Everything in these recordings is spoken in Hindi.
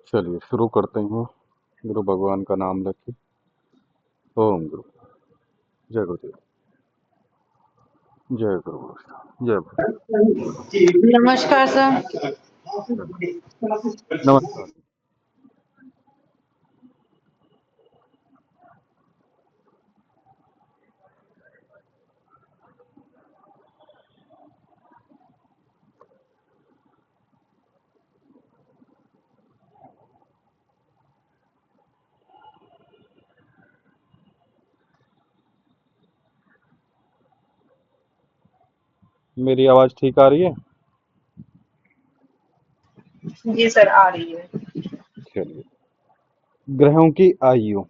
चलिए शुरू करते हैं। गुरु भगवान का नाम लेके। ओम गुरु। जय गुरुदेव। जय गुरु। जय गुरु। नमस्कार सर। नमस्कार। मेरी आवाज ठीक आ रही है? जी सर, आ रही है। चलिए। ग्रहों की आयु।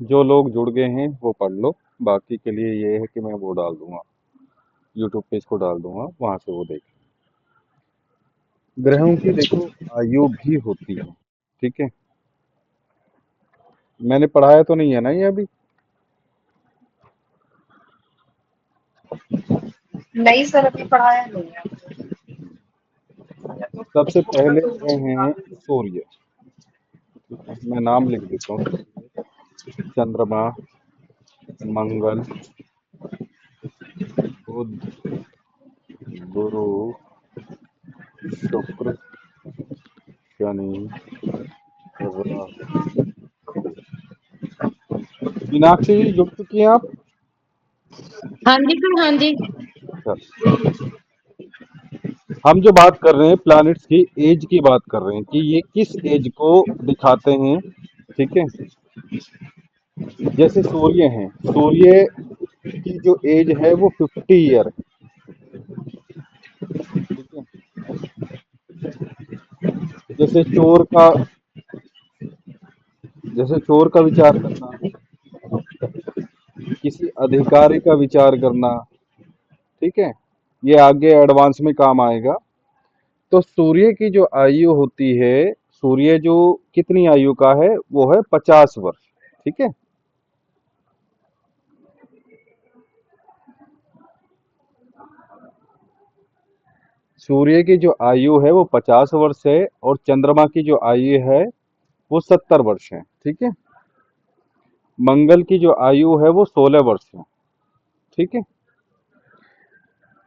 जो लोग जुड़ गए हैं वो पढ़ लो। बाकी के लिए ये है कि मैं वो डाल दूंगा, यूट्यूब पे इसको डाल दूंगा, वहां से वो देख। ग्रहों की देखो आयु भी होती है। ठीक है। मैंने पढ़ाया तो नहीं है ना ये अभी? नहीं सर, अभी पढ़ाया नहीं है। सबसे पहले ग्रह हैं सूर्य। ठीक है, मैं नाम लिख देता हूँ। सूर्य, चंद्रमा, मंगल, बुध, गुरु, शुक्र, शनि, राहु। मीनाक्षी जी जुड़ चुकी हैं आप? हाँ जी सर, हाँ जी। चल, हम जो बात कर रहे हैं प्लैनेट्स की एज की बात कर रहे हैं कि ये किस एज को दिखाते हैं। ठीक है। जैसे सूर्य हैं, सूर्य की जो एज है वो 50 ईयर है। ठीक है। जैसे चोर का जैसे चोर का विचार करना, किसी अधिकारी का विचार करना। ठीक है। ये आगे एडवांस में काम आएगा। तो सूर्य की जो आयु होती है, सूर्य जो कितनी आयु का है वो है 50 वर्ष। ठीक है। सूर्य की जो आयु है वो 50 वर्ष है और चंद्रमा की जो आयु है वो 70 वर्ष है। ठीक है। मंगल की जो आयु है वो 16 वर्ष है। ठीक है।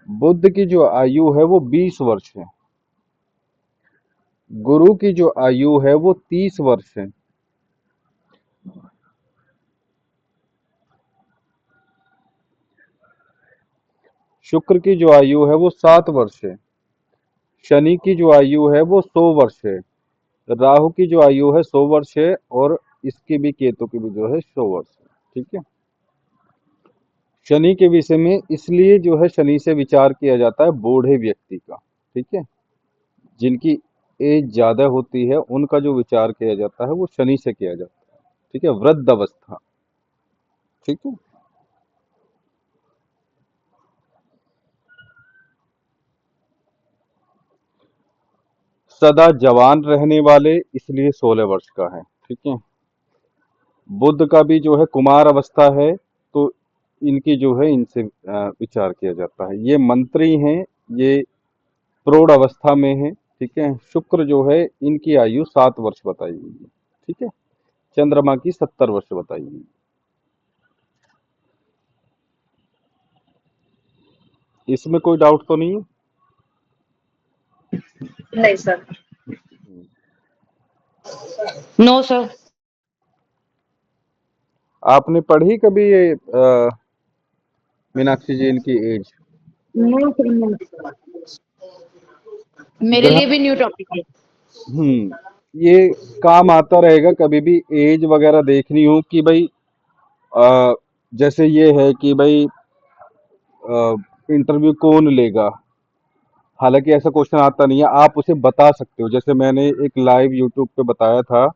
बुध की जो आयु है वो 20 वर्ष है। गुरु की जो आयु है वो 30 वर्ष है। शुक्र की जो आयु है वो 7 वर्ष है। शनि की जो आयु है वो 100 वर्ष है। राहु की जो आयु है 100 वर्ष है और इसकी भी, केतु की भी जो है 100 वर्ष है। ठीक है। शनि के विषय में इसलिए जो है शनि से विचार किया जाता है बूढ़े व्यक्ति का। ठीक है। जिनकी एज ज्यादा होती है उनका जो विचार किया जाता है वो शनि से किया जाता है। ठीक है, वृद्ध अवस्था। ठीक है। सदा जवान रहने वाले इसलिए 16 वर्ष का है। ठीक है। बुद्ध का भी जो है कुमार अवस्था है, तो इनकी जो है इनसे विचार किया जाता है। ये मंत्री हैं, ये प्रौढ़ अवस्था में है। ठीक है। शुक्र जो है इनकी आयु 7 वर्ष बताई गई है। ठीक है। चंद्रमा की 70 वर्ष बताई गई है। इसमें कोई डाउट तो नहीं है? नहीं सर। हम्म। No sir. आपने पढ़ी कभी ये मीनाक्षी जी इनकी एज? No sir, no. मेरे ग्रह लिए भी न्यू टॉपिक है। ये काम आता रहेगा कभी भी एज वगैरह देखनी हो कि भाई अ, जैसे ये है कि भाई इंटरव्यू कौन लेगा। हालांकि ऐसा क्वेश्चन आता नहीं है, आप उसे बता सकते हो। जैसे मैंने एक लाइव यूट्यूब पे बताया था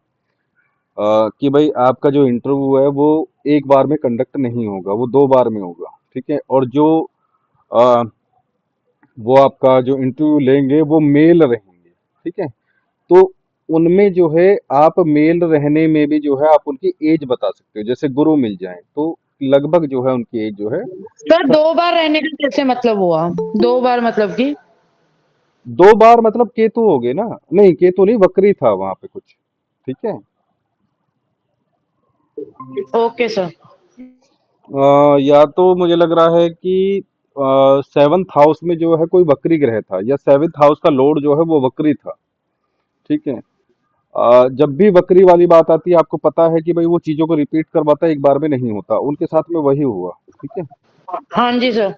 कि भाई आपका जो इंटरव्यू है वो एक बार में कंडक्ट नहीं होगा, वो 2 बार में होगा। ठीक है। और जो अ, वो आपका जो इंटरव्यू लेंगे वो मेल रहेंगे। ठीक है। तो उनमें जो है आप मेल रहने में भी जो है आप उनकी एज बता सकते हो, जैसे गुरु मिल जाए तो लगभग जो है उनकी एज जो है सर 2 बार रहने का कैसे मतलब हुआ? 2 बार मतलब कि? 2 बार मतलब केतु हो गए ना। नहीं केतु नहीं, वक्री था वहां पे कुछ। ठीक है। Okay sir. या तो मुझे लग रहा है कि 7th हाउस में जो है कोई वक्री ग्रह था, या 7th हाउस का लॉर्ड जो है वो वक्री था। ठीक है। जब भी वक्री वाली बात आती है आपको पता है कि भाई वो चीजों को रिपीट करवाता है, एक बार में नहीं होता, उनके साथ में वही हुआ। ठीक है। हाँ जी सर।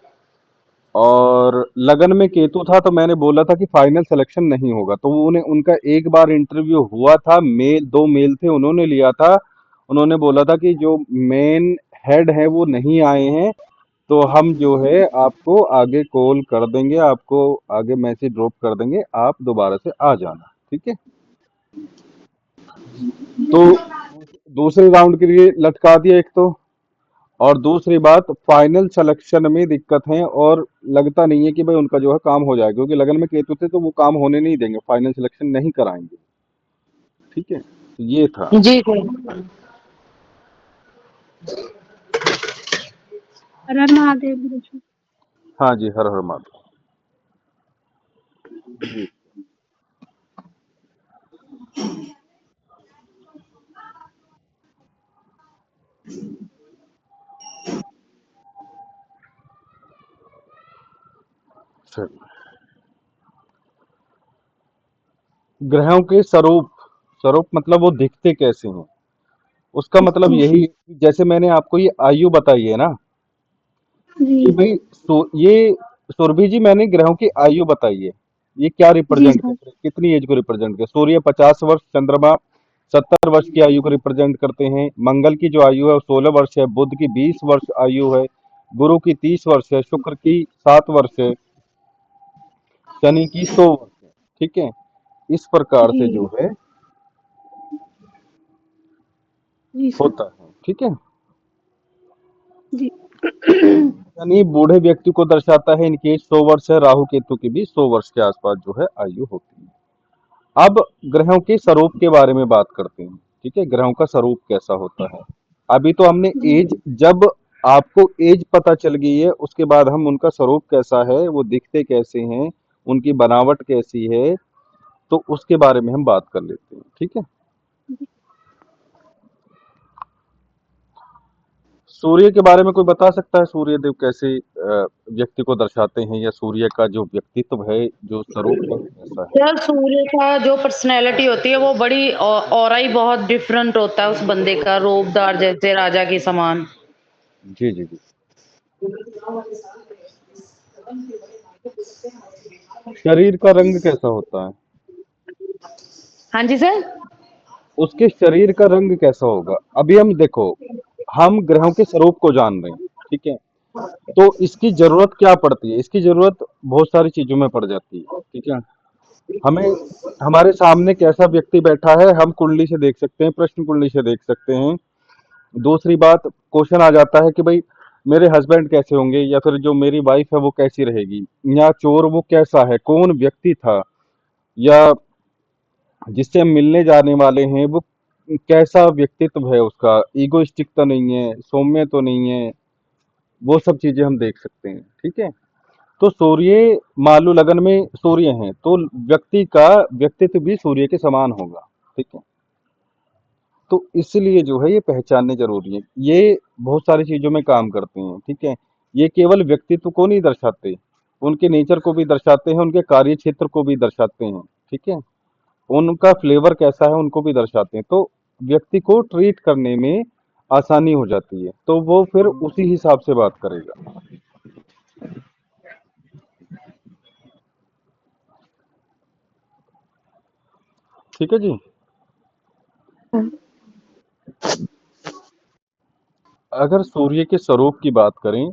और लगन में केतु था तो मैंने बोला था कि फाइनल सिलेक्शन नहीं होगा, तो उन्हें उनका एक बार इंटरव्यू हुआ था, मेल 2 मेल थे उन्होंने लिया था। उन्होंने बोला था कि जो मेन हेड है वो नहीं आए हैं, तो हम जो है आपको आगे कॉल कर देंगे, आपको आगे मैसेज ड्रॉप कर देंगे, आप दोबारा से आ जाना। ठीक है। तो दूसरे राउंड के लिए लटका दिया एक तो, और दूसरी बात फाइनल सिलेक्शन में दिक्कत है, और लगता नहीं है कि भाई उनका जो है काम हो जाएगा, क्योंकि लगन में केतु थे तो वो काम होने नहीं देंगे, फाइनल सिलेक्शन नहीं कराएंगे। ठीक है, तो ये था। जी सर। हर हर महादेव गुरु जी। हाँ जी, हर हर महादेव। जी सर। ग्रहों के स्वरूप, स्वरूप मतलब वो दिखते कैसे हैं, उसका मतलब यही है कि जैसे मैंने आपको ये आयु बताई है ना, कि जी। भाई ये सुरभि जी मैंने ग्रहों की आयु बताई है, ये क्या जी रिप्रेजेंट सर। करते हैं, कितनी एज को रिप्रेजेंट करते हैं। सूर्य 50 वर्ष, चंद्रमा 70 वर्ष की आयु को रिप्रेजेंट करते हैं, मंगल की जो आयु है वो 16 वर्ष है, बुध की 20 वर्ष आयु है, गुरु की 30 वर्ष है, शुक्र की 7 वर्ष है, शनि की 100 वर्ष है। ठीक है। इस प्रकार जी। से जो है जी सर। होता है। ठीक है। जी। यानी बूढ़े व्यक्ति को दर्शाता है, इनकी एज 100 वर्ष है, राहु केतु की भी 100 वर्ष के आसपास जो है आयु होती है। अब ग्रहों के स्वरूप के बारे में बात करते हैं। ठीक है, ग्रहों का स्वरूप कैसा होता है। अभी तो हमने जी। एज, जब आपको एज पता चल गई है उसके बाद हम उनका स्वरूप कैसा है, वो दिखते कैसे हैं, उनकी बनावट कैसी है, तो उसके बारे में हम बात कर लेते हैं। ठीक है। सूर्य के बारे में कोई बता सकता है, सूर्य देव कैसे व्यक्ति को दर्शाते हैं, या सूर्य का जो व्यक्तित्व है, जो स्वरूप है वो कैसा है। सर सूर्य का जो पर्सनैलिटी होती है वो बड़ी ऑरा ही बहुत डिफरेंट होता है उस बंदे का, रोबदार जैसे राजा के समान। जी जी जी। शरीर का रंग कैसा होता है, हाँ जी सर। उसके शरीर का रंग कैसा होगा। अभी हम देखो, हम ग्रहों के स्वरूप को जान रहे हैं। ठीक है। तो इसकी जरूरत क्या पड़ती है, इसकी जरूरत बहुत सारी चीजों में पड़ जाती है। ठीक है। हमें, हमारे सामने कैसा व्यक्ति बैठा है हम कुंडली से देख सकते हैं, प्रश्न कुंडली से देख सकते हैं। दूसरी बात, क्वेश्चन आ जाता है कि भाई मेरे हस्बैंड कैसे होंगे, या फिर जो मेरी वाइफ है वो कैसी रहेगी, या चोर वो कैसा है, कौन व्यक्ति था, या जिससे हम मिलने जाने वाले हैं वो कैसा व्यक्तित्व है, उसका ईगोइस्टिक तो नहीं है, सौम्य तो नहीं है, वो सब चीजें हम देख सकते हैं। ठीक है। तो सूर्य, मान लो लगन में सूर्य है तो व्यक्ति का व्यक्तित्व भी सूर्य के समान होगा। ठीक है। तो इसलिए जो है ये पहचानने जरूरी है, ये बहुत सारी चीजों में काम करते हैं। ठीक है। ये केवल व्यक्तित्व को नहीं दर्शाते, उनके नेचर को भी दर्शाते हैं, उनके कार्य क्षेत्र को भी दर्शाते हैं। ठीक है। उनका फ्लेवर कैसा है उनको भी दर्शाते हैं, तो व्यक्ति को ट्रीट करने में आसानी हो जाती है, तो वो फिर उसी हिसाब से बात करेगा। ठीक है जी। अगर सूर्य के स्वरूप की बात करें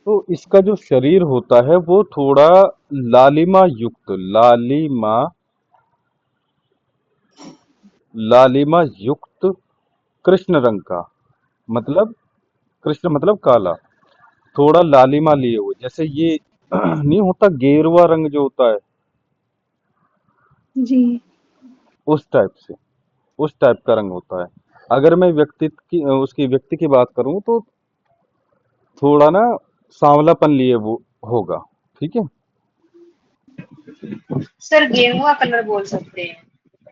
तो इसका जो शरीर होता है वो थोड़ा लालिमा युक्त, लालिमा युक्त कृष्ण रंग का, मतलब कृष्ण मतलब काला, थोड़ा लालिमा लिए हुए, जैसे ये नहीं होता गेरुआ रंग जो होता है, जी। उस टाइप से, उस टाइप का रंग होता है। अगर मैं उसकी व्यक्ति की बात करूं तो थोड़ा ना सांवलापन लिए वो होगा। ठीक है। सर गेहुआ कलर बोल सकते हैं।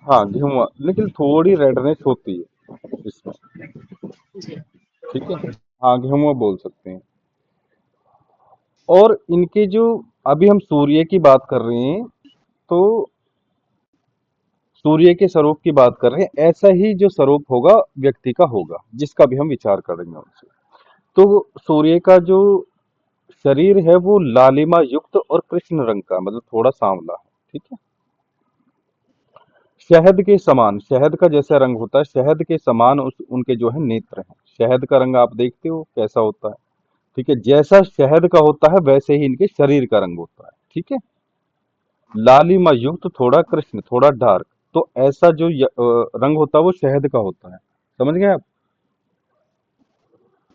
हाँ, गेहुआ, लेकिन थोड़ी रेडनेस होती है इसमें। जी। ठीक है। हाँ, गेहुआ बोल सकते हैं। और इनके जो, अभी हम सूर्य की बात कर रहे हैं, तो सूर्य के स्वरूप की बात कर रहे हैं, ऐसा ही जो स्वरूप होगा व्यक्ति का होगा, जिसका भी हम विचार करेंगे उनसे। तो सूर्य का जो शरीर है वो लालिमा युक्त और कृष्ण रंग का, मतलब थोड़ा सांवला है। ठीक है। शहद के समान, शहद का जैसा रंग होता है, शहद के समान उनके जो है नेत्र हैं। शहद का रंग आप देखते हो कैसा होता है। ठीक है। जैसा शहद का होता है वैसे ही इनके शरीर का रंग होता है। ठीक है। लालिमा युक्त, थोड़ा कृष्ण, थोड़ा डार्क। तो ऐसा जो रंग होता है वो शहद का होता है। समझ गए आप।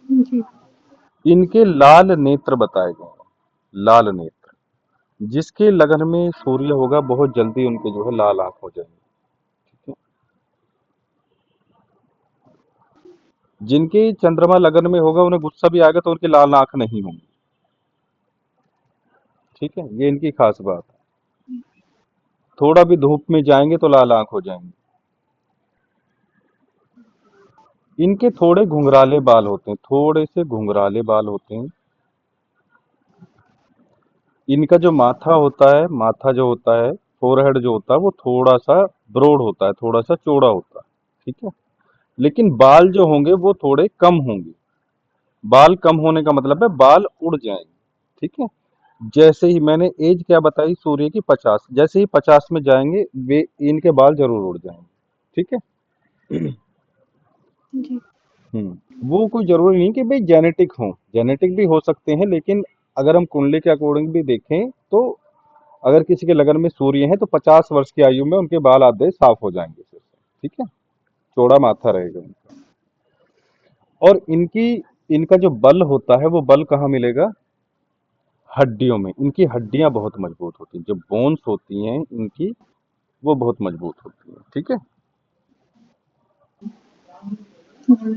जी। इनके लाल नेत्र बताए गए हैं, लाल नेत्र। जिसके लगन में सूर्य होगा बहुत जल्दी उनके जो है लाल आंख हो जाएंगे। ठीक है। जिनके चंद्रमा लगन में होगा उन्हें गुस्सा भी आएगा तो उनकी लाल आंख नहीं होंगी। ठीक है। ये इनकी खास बात है। थोड़ा भी धूप में जाएंगे तो लाल आंख हो जाएंगे। इनके थोड़े घुंघराले बाल होते हैं, थोड़े से घुंघराले बाल होते हैं। इनका जो माथा होता है, माथा जो होता है, फोरहेड जो होता है वो थोड़ा सा ब्रॉड होता है, थोड़ा सा चौड़ा होता है। ठीक है। लेकिन बाल जो होंगे वो थोड़े कम होंगे। बाल कम होने का मतलब है बाल उड़ जाएंगे। ठीक है। जैसे ही मैंने एज क्या बताई सूर्य की 50, जैसे ही 50 में जाएंगे वे इनके बाल जरूर उड़ जाएंगे। ठीक है। जी। वो कोई जरूरी नहीं कि भाई जेनेटिक हो, जेनेटिक भी हो सकते हैं, लेकिन अगर हम कुंडली के अकॉर्डिंग भी देखें तो अगर किसी के लगन में सूर्य है तो 50 वर्ष की आयु में उनके बाल आधे साफ हो जाएंगे फिर से। ठीक है। चौड़ा माथा रहेगा उनका। और इनका जो बल होता है वो बल कहाँ मिलेगा? हड्डियों में। इनकी हड्डियां बहुत मजबूत होती हैं, जो बोन्स होती हैं इनकी वो बहुत मजबूत होती हैं। ठीक है। जी।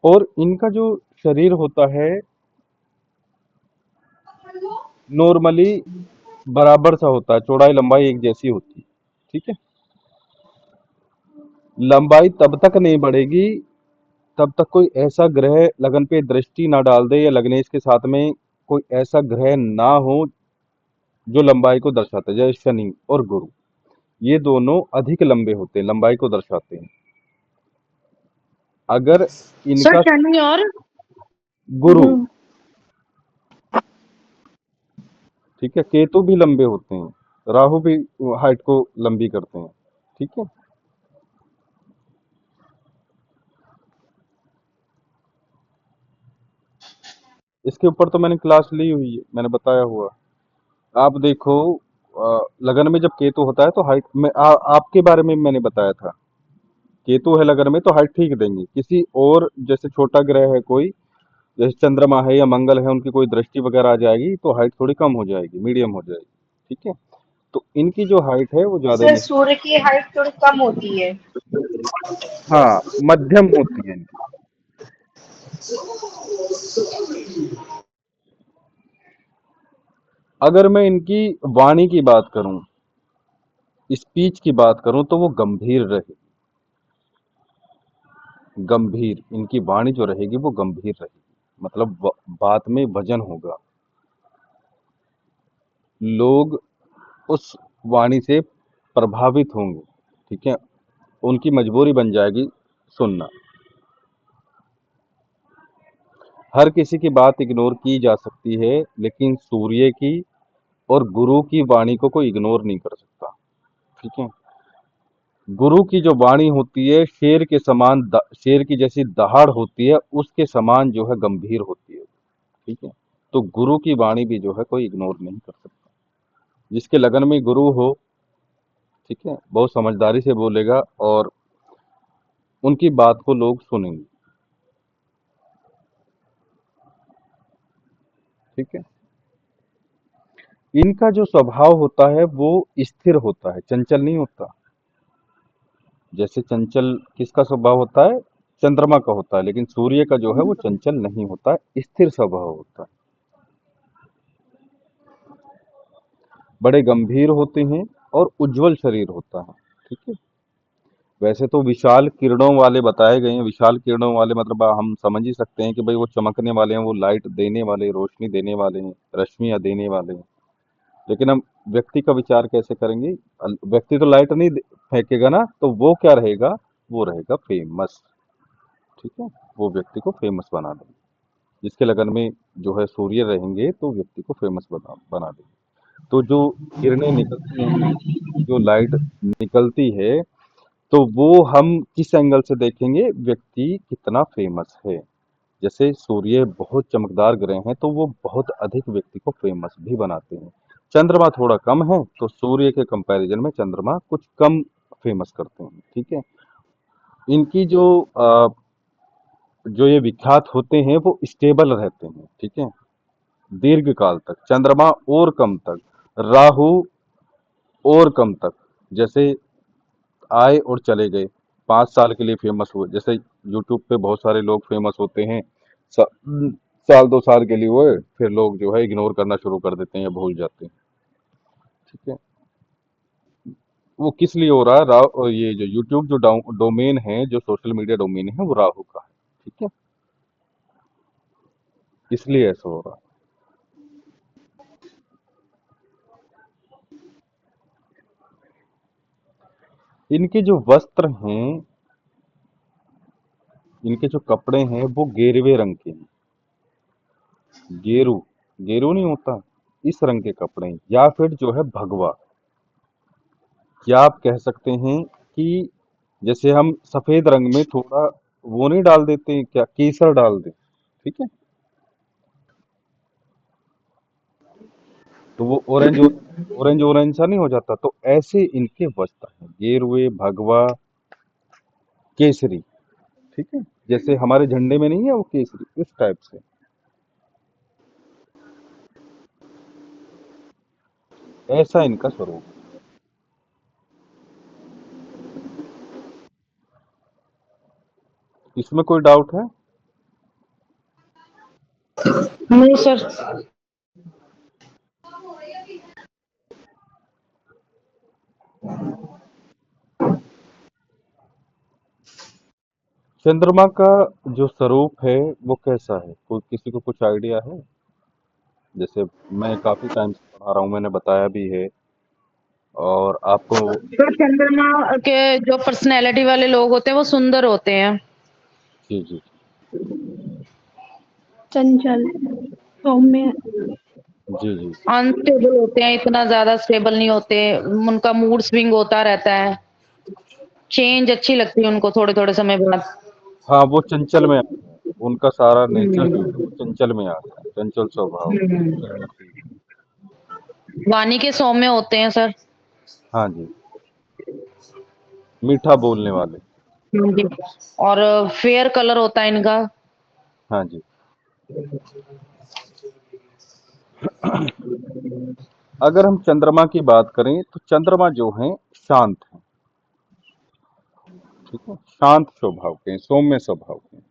और इनका जो शरीर होता है नॉर्मली बराबर सा होता है, चौड़ाई लंबाई एक जैसी होती है। ठीक है। लंबाई तब तक नहीं बढ़ेगी तब तक कोई ऐसा ग्रह लगन पे दृष्टि ना डाल दे, या लग्नेश के साथ में कोई ऐसा ग्रह ना हो जो लंबाई को दर्शाता है। जैसे शनि और गुरु, ये दोनों अधिक लंबे होते हैं, लंबाई को दर्शाते हैं। अगर सर इनका शनि और गुरु, गुरु। ठीक है, केतु भी लंबे होते हैं, राहु भी हाइट को लंबी करते हैं। ठीक है। इसके ऊपर तो मैंने क्लास ली हुई है, मैंने बताया हुआ। आप देखो, लगन में जब केतु होता है तो हाइट में आपके बारे में मैंने बताया था। केतु है लगन में तो हाइट ठीक देंगे। किसी और जैसे छोटा ग्रह है कोई, जैसे चंद्रमा है या मंगल है, उनकी कोई दृष्टि वगैरह आ जाएगी तो हाइट थोड़ी कम हो जाएगी, मीडियम हो जाएगी। ठीक है। तो इनकी जो हाइट है वो ज्यादा सर नहीं। सूर्य की हाइट थोड़ी कम होती है। हाँ, मध्यम होती है इनकी। अगर मैं इनकी वाणी की बात करूं, स्पीच की बात करूं, तो वो गंभीर रहे। गंभीर, इनकी वाणी जो रहेगी वो गंभीर रहेगी, मतलब बात में वजन होगा। लोग उस वाणी से प्रभावित होंगे। ठीक है। उनकी मजबूरी बन जाएगी सुनना। हर किसी की बात इग्नोर की जा सकती है, लेकिन सूर्य की और गुरु की वाणी को कोई इग्नोर नहीं कर सकता। ठीक है। गुरु की जो वाणी होती है शेर के समान, शेर की जैसी दहाड़ होती है उसके समान जो है गंभीर होती है। ठीक है। तो गुरु की वाणी भी जो है कोई इग्नोर नहीं कर सकता। जिसके लगन में गुरु हो, ठीक है, बहुत समझदारी से बोलेगा और उनकी बात को लोग सुनेंगे। ठीक है। इनका जो स्वभाव होता है वो स्थिर होता है, चंचल नहीं होता। जैसे चंचल किसका स्वभाव होता है? चंद्रमा का होता है, लेकिन सूर्य का जो है वो चंचल नहीं होता है, स्थिर स्वभाव होता है। बड़े गंभीर होते हैं और उज्जवल शरीर होता है। ठीक है। वैसे तो विशाल किरणों वाले बताए गए हैं। विशाल किरणों वाले मतलब हम समझ ही सकते हैं कि भाई वो चमकने वाले हैं, वो लाइट देने वाले, रोशनी देने वाले हैं, रश्मियां देने वाले हैं। लेकिन हम व्यक्ति का विचार कैसे करेंगे? व्यक्ति तो लाइट नहीं फेंकेगा ना, तो वो क्या रहेगा? वो रहेगा फेमस। ठीक है। वो व्यक्ति को फेमस बना देंगे। जिसके लगन में जो है सूर्य रहेंगे तो व्यक्ति को फेमस बना बना देंगे। तो जो किरणें निकलती हैं, जो लाइट निकलती है, तो वो हम किस एंगल से देखेंगे? व्यक्ति कितना फेमस है। जैसे सूर्य बहुत चमकदार ग्रह हैं तो वो बहुत अधिक व्यक्ति को फेमस भी बनाते हैं। चंद्रमा थोड़ा कम है तो सूर्य के कंपैरिजन में चंद्रमा कुछ कम फेमस करते हैं। ठीक है। इनकी जो ये विख्यात होते हैं वो स्टेबल रहते हैं। ठीक है। दीर्घ काल तक। चंद्रमा और कम तक, राहु और कम तक। जैसे आए और चले गए, 5 साल के लिए फेमस हुए। जैसे यूट्यूब पे बहुत सारे लोग फेमस होते हैं, सा, साल 2 साल के लिए हुए, फिर लोग जो है इग्नोर करना शुरू कर देते हैं या भूल जाते हैं। ठीक है। वो किस लिए हो रहा है? ये जो यूट्यूब जो डोमेन है, जो सोशल मीडिया डोमेन है, वो राहु का है। ठीक है। इसलिए ऐसा हो रहा है। इनके जो वस्त्र हैं, इनके जो कपड़े हैं वो गेरुए रंग के हैं। गेरू, गेरू नहीं होता, इस रंग के कपड़े हैं। या फिर जो है भगवा, या आप कह सकते हैं कि जैसे हम सफेद रंग में थोड़ा वो नहीं डाल देते हैं क्या, केसर डाल दे। ठीक है। तो वो ऑरेंज ऑरेंज ऑरेंज सा नहीं हो जाता, तो ऐसे इनके वस्त्र हैं, गेरुए, भगवा, केसरी। ठीक है। जैसे हमारे झंडे में नहीं है वो केसरी, इस टाइप से। ऐसा इनका स्वरूप है। इसमें कोई डाउट है? नहीं सर। चंद्रमा का जो स्वरूप है वो कैसा है? कोई किसी को कुछ आइडिया है? जैसे मैं काफी टाइम से पढ़ा रहा हूँ, मैंने बताया भी है, और आपको। तो चंद्रमा के जो पर्सनैलिटी वाले लोग होते हैं वो सुंदर होते हैं। जी जी। चंचल, सौम्य। जी जी। अनस्टेबल होते हैं, इतना ज्यादा स्टेबल नहीं होते। उनका मूड स्विंग होता रहता है। चेंज अच्छी लगती है उनको थोड़े थोड़े समय बाद। हाँ, वो चंचल में आता है। उनका सारा नेचर जो है हम्म, वो चंचल में आता है, चंचल स्वभाव, हम्म। चलनशील। वाणी के सौम्य होते हैं सर। हाँ जी। मीठा बोलने वाले। जी। और फेयर कलर होता है इनका। हाँ जी। अगर हम चंद्रमा की बात करें तो चंद्रमा जो है शांत है। ठीक है। शांत स्वभाव के हैं, सौम्य स्वभाव के हैं।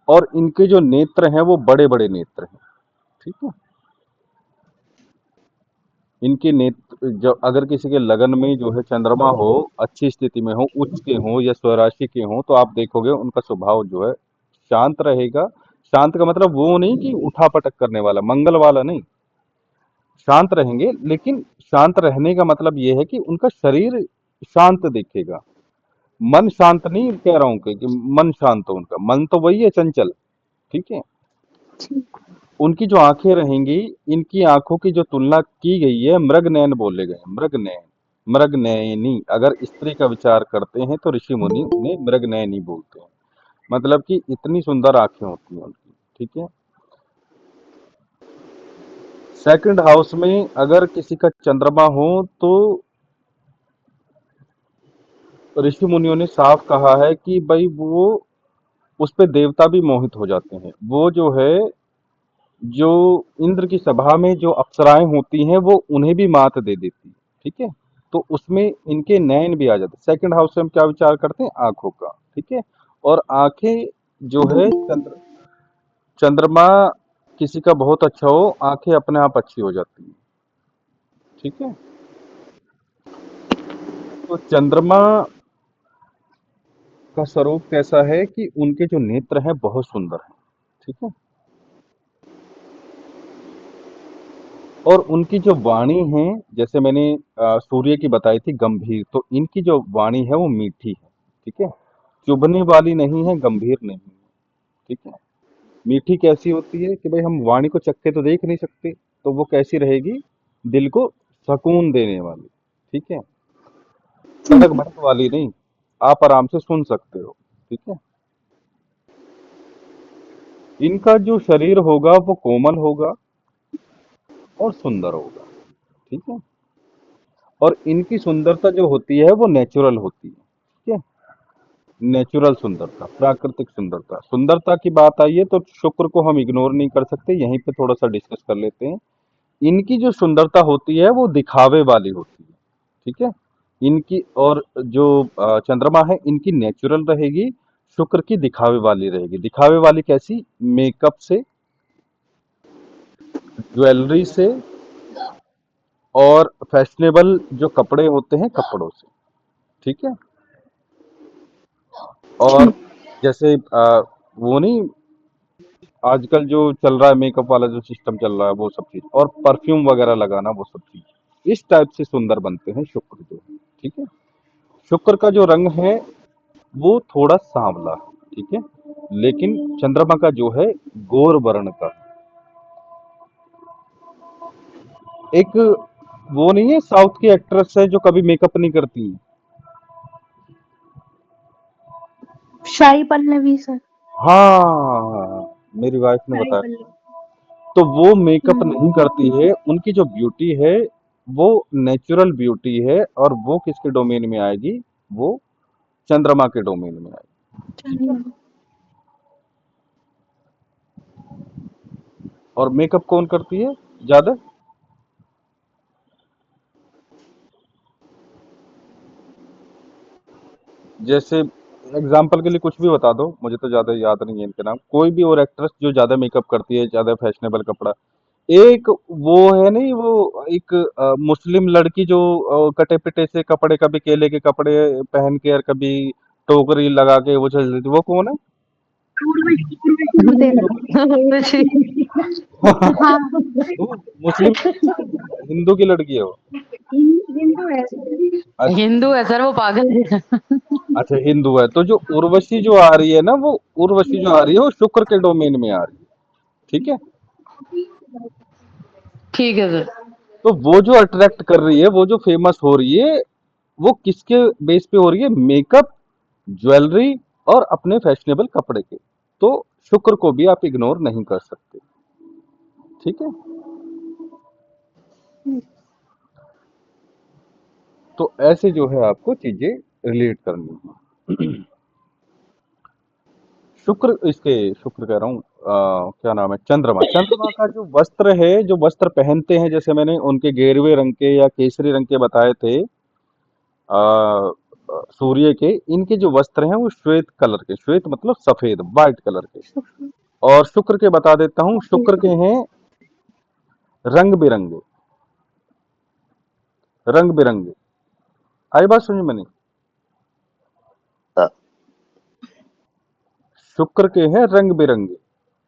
और इनके जो नेत्र हैं वो बड़े बड़े नेत्र हैं। ठीक है। इनके नेत्र जो, अगर किसी के लगन में जो है चंद्रमा हो, अच्छी स्थिति में हो, उच्च के हो या स्वराशि के हो, तो आप देखोगे उनका स्वभाव जो है शांत रहेगा। शांत का मतलब वो नहीं कि उठा पटक करने वाला, मंगल वाला नहीं। शांत रहेंगे, लेकिन शांत रहने का मतलब ये है कि उनका शरीर शांत दिखेगा। मन शांत नहीं कह रहा हूं कि मन शांत हो, उनका मन तो वही है, चंचल। ठीक है। उनकी जो आंखें रहेंगी, इनकी आंखों की जो तुलना की गई है, मृगनयन बोले गए, मृगनयन, मृगनयनी। अगर स्त्री का विचार करते हैं तो ऋषि मुनि उन्हें मृगनयनी बोलते हैं। मतलब कि इतनी सुंदर आंखें होती हैं उनकी। ठीक है। सेकंड हाउस में अगर किसी का चंद्रमा हो तो ऋषि मुनियों ने साफ कहा है कि भाई वो, उस पे देवता भी मोहित हो जाते हैं। वो जो है जो इंद्र की सभा में जो अप्सराएं होती हैं वो उन्हें भी मात दे देती है, ठीक है। तो उसमें इनके नयन भी आ जाते हैं। सेकंड हाउस से हम क्या विचार करते हैं? आंखों का, ठीक है। और आंखें जो है चंद्रमा किसी का बहुत अच्छा हो, आंखें अपने आप अच्छी हो जाती हैं, ठीक है। तो चंद्रमा का स्वरूप कैसा है कि उनके जो नेत्र हैं बहुत सुंदर हैं, ठीक है। और उनकी जो वाणी है, जैसे मैंने सूर्य की बताई थी गंभीर, तो इनकी जो वाणी है वो मीठी है, ठीक है। चुभने वाली नहीं है, गंभीर नहीं है, ठीक है। मीठी कैसी होती है कि भाई हम वाणी को चख के तो देख नहीं सकते, तो वो कैसी रहेगी? दिल को सुकून देने वाली, ठीक है। तड़क भड़क वाली नहीं, आप आराम से सुन सकते हो, ठीक है। इनका जो शरीर होगा वो कोमल होगा और सुंदर होगा, ठीक है। और इनकी सुंदरता जो होती है वो नेचुरल होती है, ठीक है। नेचुरल सुंदरता, प्राकृतिक सुंदरता। सुंदरता की बात आई है तो शुक्र को हम इग्नोर नहीं कर सकते, यहीं पे थोड़ा सा डिस्कस कर लेते हैं। इनकी जो सुंदरता होती है वो दिखावे वाली होती है, ठीक है। इनकी और जो चंद्रमा है इनकी नेचुरल रहेगी, शुक्र की दिखावे वाली रहेगी। दिखावे वाली कैसी? मेकअप से, ज्वेलरी से, और फैशनेबल जो कपड़े होते हैं कपड़ों से, ठीक है। और जैसे वो नहीं, आजकल जो चल रहा है मेकअप वाला जो सिस्टम चल रहा है वो सब चीज, और परफ्यूम वगैरह लगाना, वो सब चीज इस टाइप से सुंदर बनते हैं शुक्र जो है, ठीक है। शुक्र का जो रंग है वो थोड़ा सांवला है, ठीक है। लेकिन चंद्रमा का जो है गोर वर्ण का है। एक वो नहीं है, साउथ की एक्ट्रेस है जो कभी मेकअप नहीं करती है। शाही पल्लवी सर। हाँ, मेरी वाइफ ने शाही बताया। पल्लवी। तो वो मेकअप नहीं हम्म। करती है, उनकी जो ब्यूटी है वो नेचुरल ब्यूटी है, और वो किसके डोमेन में आएगी? वो चंद्रमा के डोमेन में आएगी, ठीक है। चंद्रमा। और मेकअप कौन करती है ज्यादा? जैसे एग्जाम्पल के लिए कुछ भी बता दो, मुझे तो ज्यादा याद नहीं है इनके नाम। कोई भी और एक्ट्रेस जो ज्यादा मेकअप करती है, ज्यादा फैशनेबल कपड़ा। एक वो है नहीं, वो एक मुस्लिम लड़की जो कटे पिटे से कपड़े, कभी केले के कपड़े पहन के और कभी टोकरी लगा के वो चल रही थी, वो कौन है? हाँ। वो मुस्लिम, हिंदू की लड़की है वो। हिंदू है सर। अच्छा, हिंदू है सर, वो पागल है। अच्छा हिंदू है। तो जो उर्वशी जो आ रही है ना, वो उर्वशी जो आ रही है वो शुक्र के डोमेन में आ रही है, ठीक है। ठीक है सर। तो वो जो अट्रैक्ट कर रही है, वो जो फेमस हो रही है, वो किसके बेस पे हो रही है? मेकअप, ज्वेलरी और अपने फैशनेबल कपड़े के। तो शुक्र को भी आप इग्नोर नहीं कर सकते, ठीक है। तो ऐसे जो है आपको चीजें रिलेट करनी है। शुक्र, इसके शुक्र कह रहा हूँ, क्या नाम है, चंद्रमा। चंद्रमा का जो वस्त्र है, जो वस्त्र पहनते हैं, जैसे मैंने उनके गेरुए रंग के या केसरी रंग के बताए थे, सूर्य के, इनके जो वस्त्र हैं वो श्वेत कलर के, श्वेत मतलब सफेद, व्हाइट कलर के। और शुक्र के बता देता हूँ, शुक्र के हैं रंग बिरंगे, रंग बिरंगे। आई बात समझ में नहीं? शुक्र के हैं रंग बिरंगे,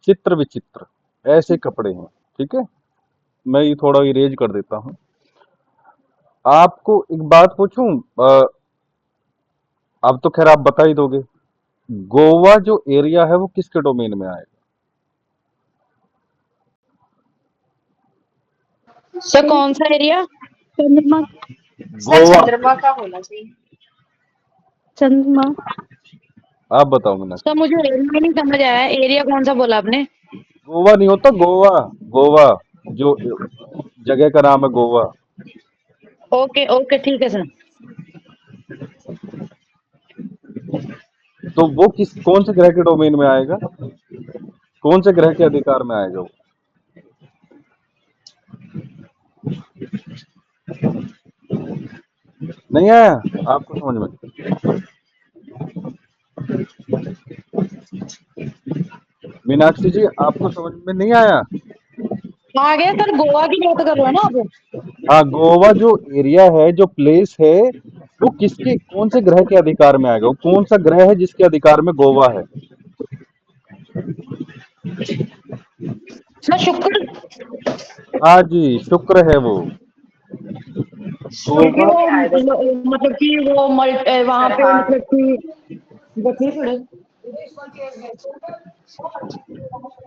चित्र विचित्र, ऐसे कपड़े हैं, ठीक है। मैं ये थोड़ा इरेज कर देता हूँ। आपको एक बात पूछूं, अब तो खैर आप बता ही दोगे, गोवा जो एरिया है वो किसके डोमेन में आएगा? सर कौन सा एरिया? चंद्रमा। सर गोवा, चंद्रमा का होना चाहिए। चंद्रमा। आप बताओ मीनाक्षी। सर मुझे एरिया नहीं समझ आया, एरिया कौन सा बोला आपने? गोवा नहीं होता, गोवा, गोवा जो जगह का नाम है गोवा। ओके ओके ठीक है सर। तो वो किस, कौन से ग्रह के डोमेन में आएगा? कौन से ग्रह के अधिकार में आएगा वो? नहीं आया आपको समझ में? मीनाक्षी जी आपको समझ में नहीं आया? आगे सर गोवा की बात कर रहे हो ना आप? हाँ, गोवा जो एरिया है, जो प्लेस है, वो किसके कौन से ग्रह के अधिकार में आएगा? वो कौन सा ग्रह है जिसके अधिकार में गोवा है? सर शुक्र, हाँ जी, शुक्र है वो। क्योंकि गोवा वो मतलब कि वो वहां सर पे हाँ मतलब कि देखिए थोड़े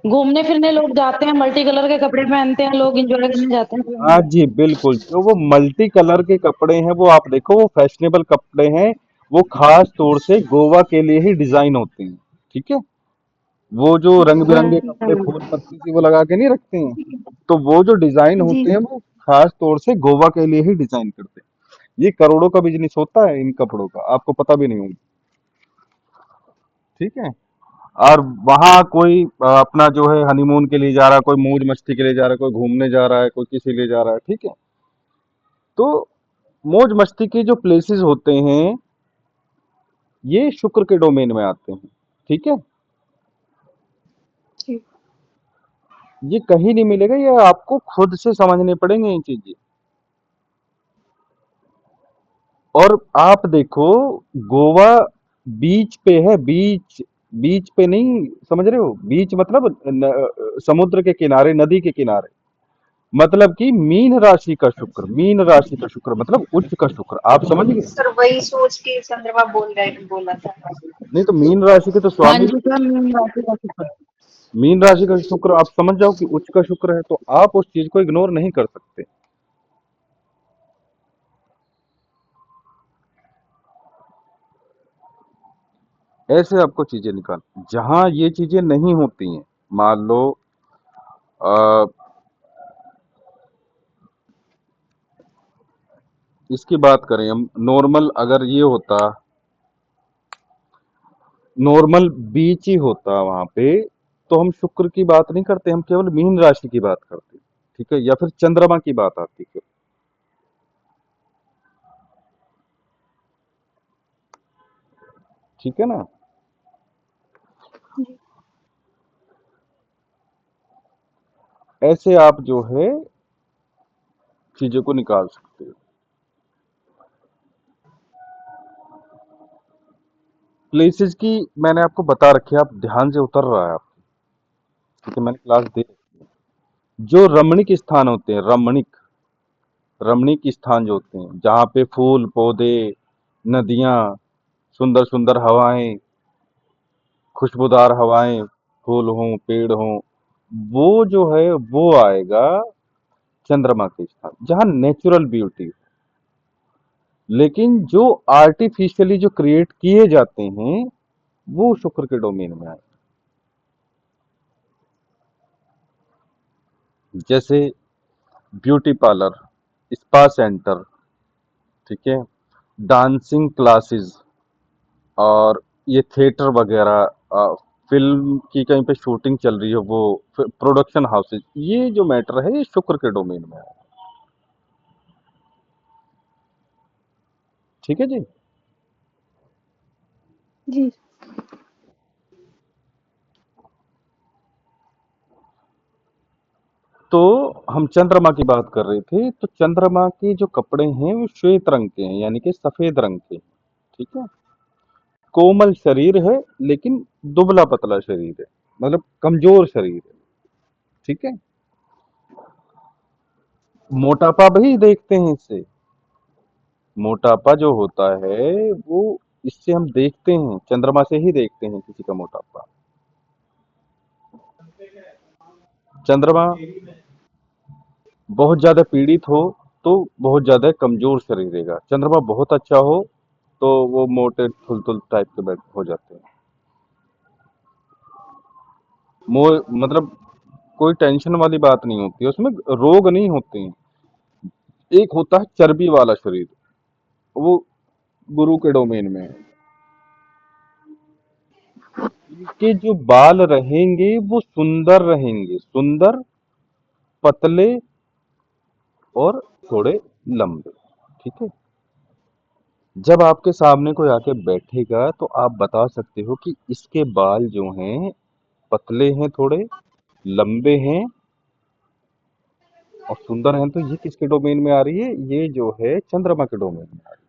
घूमने फिरने लोग जाते हैं, मल्टी कलर के कपड़े पहनते हैं, लोग एंजॉय करने जाते हैं। हाँ जी, बिल्कुल। जो वो मल्टी कलर के कपड़े हैं, वो आप देखो वो फैशनेबल कपड़े हैं, वो खास तौर से गोवा के लिए ही डिजाइन होते हैं। ठीक है? वो जो रंग-बिरंगे जी कपड़े फूल पत्ती सी वो लगा के नहीं रखते हैं, तो वो जो डिजाइन जी होते हैं वो खास तौर से गोवा के लिए ही डिजाइन करते हैं। ये करोड़ों का बिजनेस होता है इन कपड़ों का, आपको पता भी नहीं होगा। ठीक है? और वहाँ कोई अपना जो है हनीमून के लिए जा रहा है, कोई मौज मस्ती के लिए जा रहा है, कोई घूमने जा रहा है, कोई किसी लिए जा रहा है। ठीक है? तो मौज मस्ती के जो प्लेसेस होते हैं, ये शुक्र के डोमेन में आते हैं। ठीक है? जी ये कहीं नहीं मिलेगा, ये आपको खुद से समझने पड़ेंगे ये चीजें। और आप देखो, गोवा बीच पे है, बीच बीच पे नहीं, समझ रहे हो? बीच मतलब समुद्र के किनारे, नदी के किनारे। मतलब कि मीन राशि का शुक्र, मीन राशि का शुक्र मतलब उच्च का शुक्र, आप समझ गए? सर वही सोच के चंद्रमा बोला था। नहीं तो मीन राशि के तो हाँ स्वामी, जी सर, राशि का शुक्र। मीन राशि का शुक्र आप समझ जाओ कि उच्च का शुक्र है, तो आप उस चीज को इग्नोर नहीं कर सकते। ऐसे आपको चीजें निकाल, जहां ये चीजें नहीं होती हैं, मान लो अ, इसकी बात करें हम, नॉर्मल अगर ये होता, नॉर्मल बीच ही होता वहां पे, तो हम शुक्र की बात नहीं करते, हम केवल मीन राशि की बात करते। ठीक है? या फिर चंद्रमा की बात आती फिर। ठीक है ना? जी ऐसे आप जो है चीजों को निकाल सकते हो। प्लेसेस की मैंने आपको बता रखी है, आप ध्यान से उतर रहा है आप। ठीक है? मैंने क्लास दे, जो रमणीक स्थान होते हैं, रमणीक रमणीक स्थान जो होते हैं, जहाँ पे फूल पौधे, नदियाँ, सुंदर सुंदर हवाएं, खुशबूदार हवाएं, फूल हों पेड़ हों, वो जो है वो आएगा चंद्रमा के स्थान, जहाँ नेचुरल ब्यूटी। लेकिन जो आर्टिफिशियली जो क्रिएट किए जाते हैं, वो शुक्र के डोमेन में आए। जैसे ब्यूटी पार्लर, स्पा सेंटर, ठीक है, डांसिंग क्लासेस, और ये थिएटर वगैरह, फिल्म की कहीं पे शूटिंग चल रही है, वो प्रोडक्शन हाउसेज, ये जो मैटर है ये शुक्र के डोमेन में है। ठीक है जी? जी तो हम चंद्रमा की बात कर रहे थे, तो चंद्रमा के जो कपड़े हैं वो श्वेत रंग के हैं, यानी कि सफेद रंग के हैं। ठीक है? कोमल शरीर है, लेकिन दुबला पतला शरीर है, मतलब कमजोर शरीर है। ठीक है? मोटापा भी देखते हैं इससे, मोटापा जो होता है वो इससे हम देखते हैं, चंद्रमा से ही देखते हैं किसी का मोटापा। चंद्रमा बहुत ज्यादा पीड़ित हो तो बहुत ज्यादा कमजोर शरीर रहेगा, चंद्रमा बहुत अच्छा हो तो वो मोटे थुलथुल टाइप के बैठ हो जाते हैं। मो मतलब कोई टेंशन वाली बात नहीं होती है उसमें, रोग नहीं होते हैं। एक होता है चर्बी वाला शरीर, वो गुरु के डोमेन में है। इनके जो बाल रहेंगे वो सुंदर रहेंगे, सुंदर, पतले और थोड़े लंबे। ठीक है? जब आपके सामने कोई आके बैठेगा तो आप बता सकते हो कि इसके बाल जो हैं पतले हैं, थोड़े लंबे हैं और सुंदर हैं, तो ये किसके डोमेन में आ रही है? ये जो है चंद्रमा के डोमेन में आ रही है।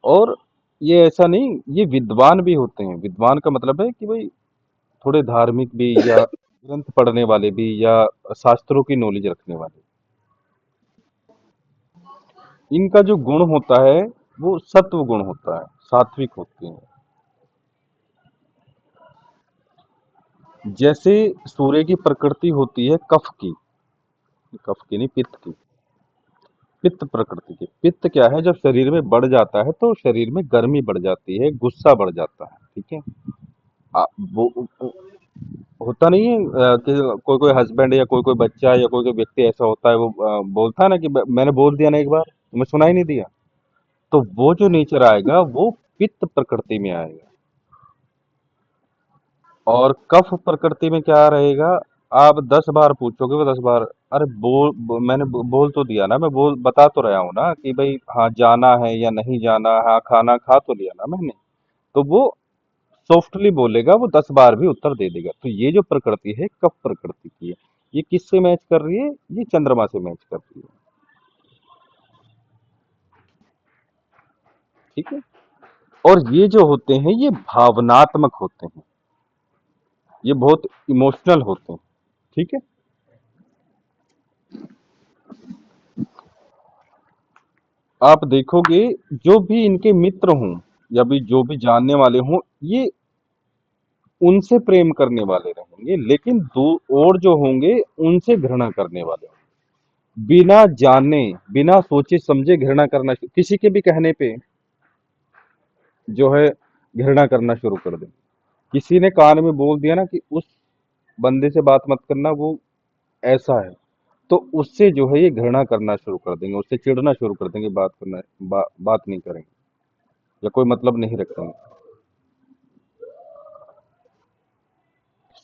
और ये ऐसा नहीं, ये विद्वान भी होते हैं। विद्वान का मतलब है कि भाई थोड़े धार्मिक भी, या ग्रंथ पढ़ने वाले भी, या शास्त्रों की नॉलेज रखने वाले। इनका जो गुण होता है वो सत्व गुण होता है, सात्विक होते हैं। जैसे सूर्य की प्रकृति होती है कफ की, कफ की नहीं, पित्त की, पित्त प्रकृति की। पित्त क्या है, जब शरीर में बढ़ जाता है तो शरीर में गर्मी बढ़ जाती है, गुस्सा बढ़ जाता है, ठीक है। वो होता नहीं है कि कोई कोई हस्बैंड या कोई कोई बच्चा या कोई कोई व्यक्ति ऐसा होता है, वो बोलता है ना कि मैंने बोल दिया ना एक बार, तुम्हें सुनाई नहीं दिया। तो वो जो नेचर आएगा वो पित्त प्रकृति में आएगा। और कफ प्रकृति में क्या रहेगा? आप 10 बार पूछोगे, वो 10 बार, अरे मैंने बोल तो दिया ना, मैं बता तो रहा हूँ ना कि भाई हाँ जाना है या नहीं जाना, हाँ खाना खा तो लिया ना मैंने। तो वो सॉफ्टली बोलेगा, वो 10 बार भी उत्तर दे देगा। तो ये जो प्रकृति है कफ प्रकृति की है। ये किससे मैच कर रही है? ये चंद्रमा से मैच कर रही है, ठीक है। और ये जो होते हैं ये भावनात्मक होते हैं, ये बहुत इमोशनल होते हैं, ठीक है। आप देखोगे जो भी इनके मित्र हों या भी जो भी जानने वाले हों, ये उनसे प्रेम करने वाले रहेंगे, लेकिन दो और जो होंगे उनसे घृणा करने वाले होंगे। बिना जाने, बिना सोचे समझे घृणा करना, किसी के भी कहने पे जो है घृणा करना शुरू कर दें। किसी ने कान में बोल दिया ना कि उस बंदे से बात मत करना, वो ऐसा है, तो उससे जो है ये घृणा करना शुरू कर देंगे, उससे चिढ़ना शुरू कर देंगे, बात नहीं करेंगे या कोई मतलब नहीं रखेंगे।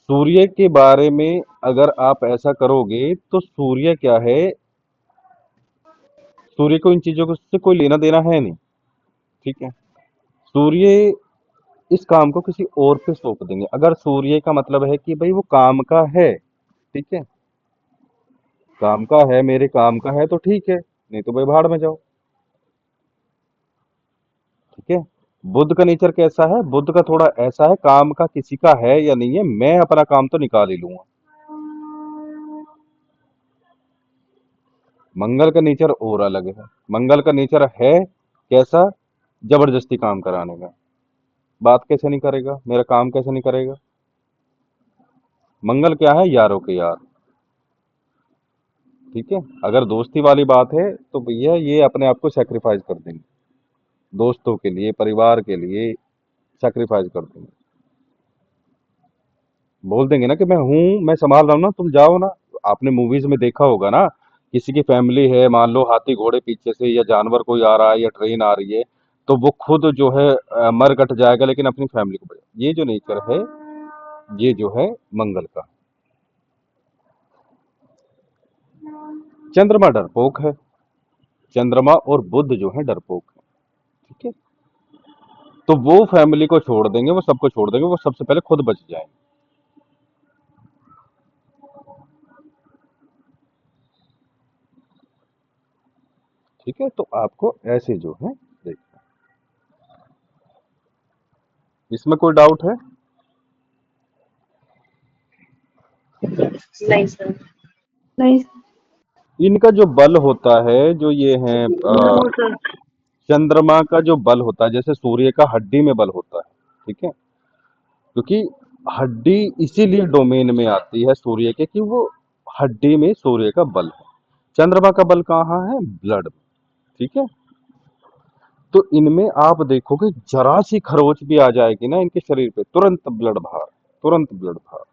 सूर्य के बारे में अगर आप ऐसा करोगे तो सूर्य क्या है, सूर्य को इन चीजों से कोई लेना देना है नहीं, ठीक है। सूर्य इस काम को किसी और पे सौंप देंगे। अगर सूर्य का मतलब है कि भाई वो काम का है, ठीक है, काम का है, मेरे काम का है तो ठीक है, नहीं तो भाई भाड़ में जाओ, ठीक है। बुध का नेचर कैसा है? बुध का थोड़ा ऐसा है, काम का किसी का है या नहीं है, मैं अपना काम तो निकाल ही लूंगा। मंगल का नेचर और अलग है। मंगल का नेचर है कैसा? जबरदस्ती काम कराने का। बात कैसे नहीं करेगा, मेरा काम कैसे नहीं करेगा? मंगल क्या है? यारों के यार, ठीक है। अगर दोस्ती वाली बात है तो भैया ये अपने आप को सेक्रीफाइस कर देंगे, दोस्तों के लिए, परिवार के लिए सेक्रीफाइस कर देंगे। बोल देंगे ना कि मैं हूँ, मैं संभाल रहा हूँ ना, तुम जाओ ना। आपने मूवीज में देखा होगा ना, किसी की फैमिली है, मान लो हाथी घोड़े पीछे से या जानवर कोई आ रहा है या ट्रेन आ रही है, तो वो खुद जो है मर कट जाएगा लेकिन अपनी फैमिली को बचाएगा। ये जो नेचर है ये जो है मंगल का। चंद्रमा डरपोक है, चंद्रमा और बुध जो है डरपोक है, ठीक है। तो वो फैमिली को छोड़ देंगे, वो सबको छोड़ देंगे, वो सबसे पहले खुद बच जाएंगे, ठीक है। तो आपको ऐसे जो है देखना, इसमें कोई डाउट है? नहीं सर। नहीं इनका जो बल होता है, जो ये है नो सर। चंद्रमा का जो बल होता है, जैसे सूर्य का हड्डी में बल होता है, ठीक है। क्योंकि हड्डी इसीलिए डोमेन में आती है सूर्य के कि वो हड्डी में सूर्य का बल है। चंद्रमा का बल कहाँ है? ब्लड में, ठीक है। तो इनमें आप देखोगे जरा सी खरोच भी आ जाएगी ना इनके शरीर पे, तुरंत ब्लड बाहर, तुरंत ब्लड बाहर।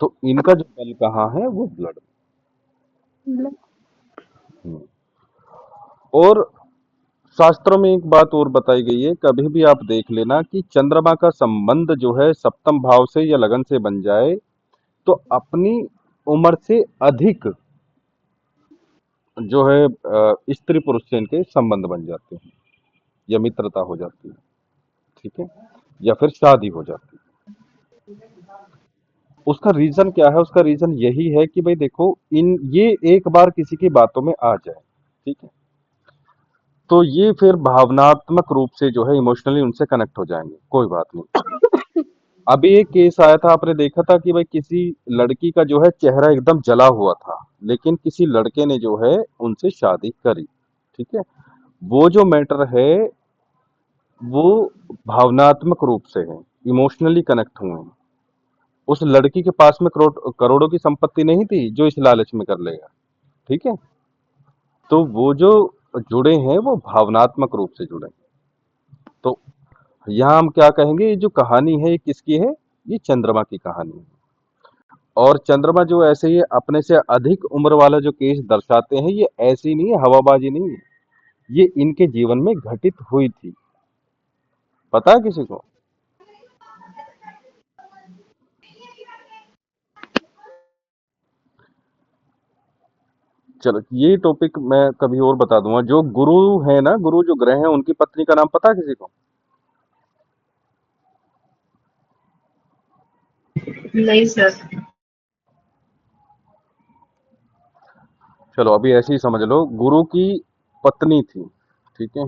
तो इनका जो बल कहाँ है? वो ब्लड में। और शास्त्रों में एक बात और बताई गई है, कभी भी आप देख लेना कि चंद्रमा का संबंध जो है सप्तम भाव से या लगन से बन जाए, तो अपनी उम्र से अधिक जो है स्त्री पुरुष से इनके संबंध बन जाते हैं या मित्रता हो जाती है, ठीक है, या फिर शादी हो जाती है। उसका रीजन क्या है? उसका रीजन यही है कि भाई देखो, इन ये एक बार किसी की बातों में आ जाए, ठीक है, तो ये फिर भावनात्मक रूप से जो है इमोशनली उनसे कनेक्ट हो जाएंगे, कोई बात नहीं। अभी एक केस आया था, आपने देखा था कि भाई किसी लड़की का जो है चेहरा एकदम जला हुआ था, लेकिन किसी लड़के ने जो है उनसे शादी करी, ठीक है। वो जो मैटर है वो भावनात्मक रूप से है, इमोशनली कनेक्ट हुए हैं। उस लड़की के पास में करोड़ों की संपत्ति नहीं थी जो इस लालच में कर लेगा, ठीक है। तो वो जो जुड़े हैं वो भावनात्मक रूप से जुड़े हैं। तो यहाँ हम क्या कहेंगे, ये जो कहानी है ये किसकी है? ये चंद्रमा की कहानी है। और चंद्रमा जो ऐसे ही अपने से अधिक उम्र वाला जो केस दर्शाते हैं, ये ऐसी नहीं है, हवाबाजी नहीं है, ये इनके जीवन में घटित हुई थी। पता है किसी को? चलो ये टॉपिक मैं कभी और बता दूंगा। जो गुरु है ना, गुरु जो ग्रह है, उनकी पत्नी का नाम पता है किसी को? नहीं सर। चलो अभी ऐसे ही समझ लो, गुरु की पत्नी थी, ठीक है,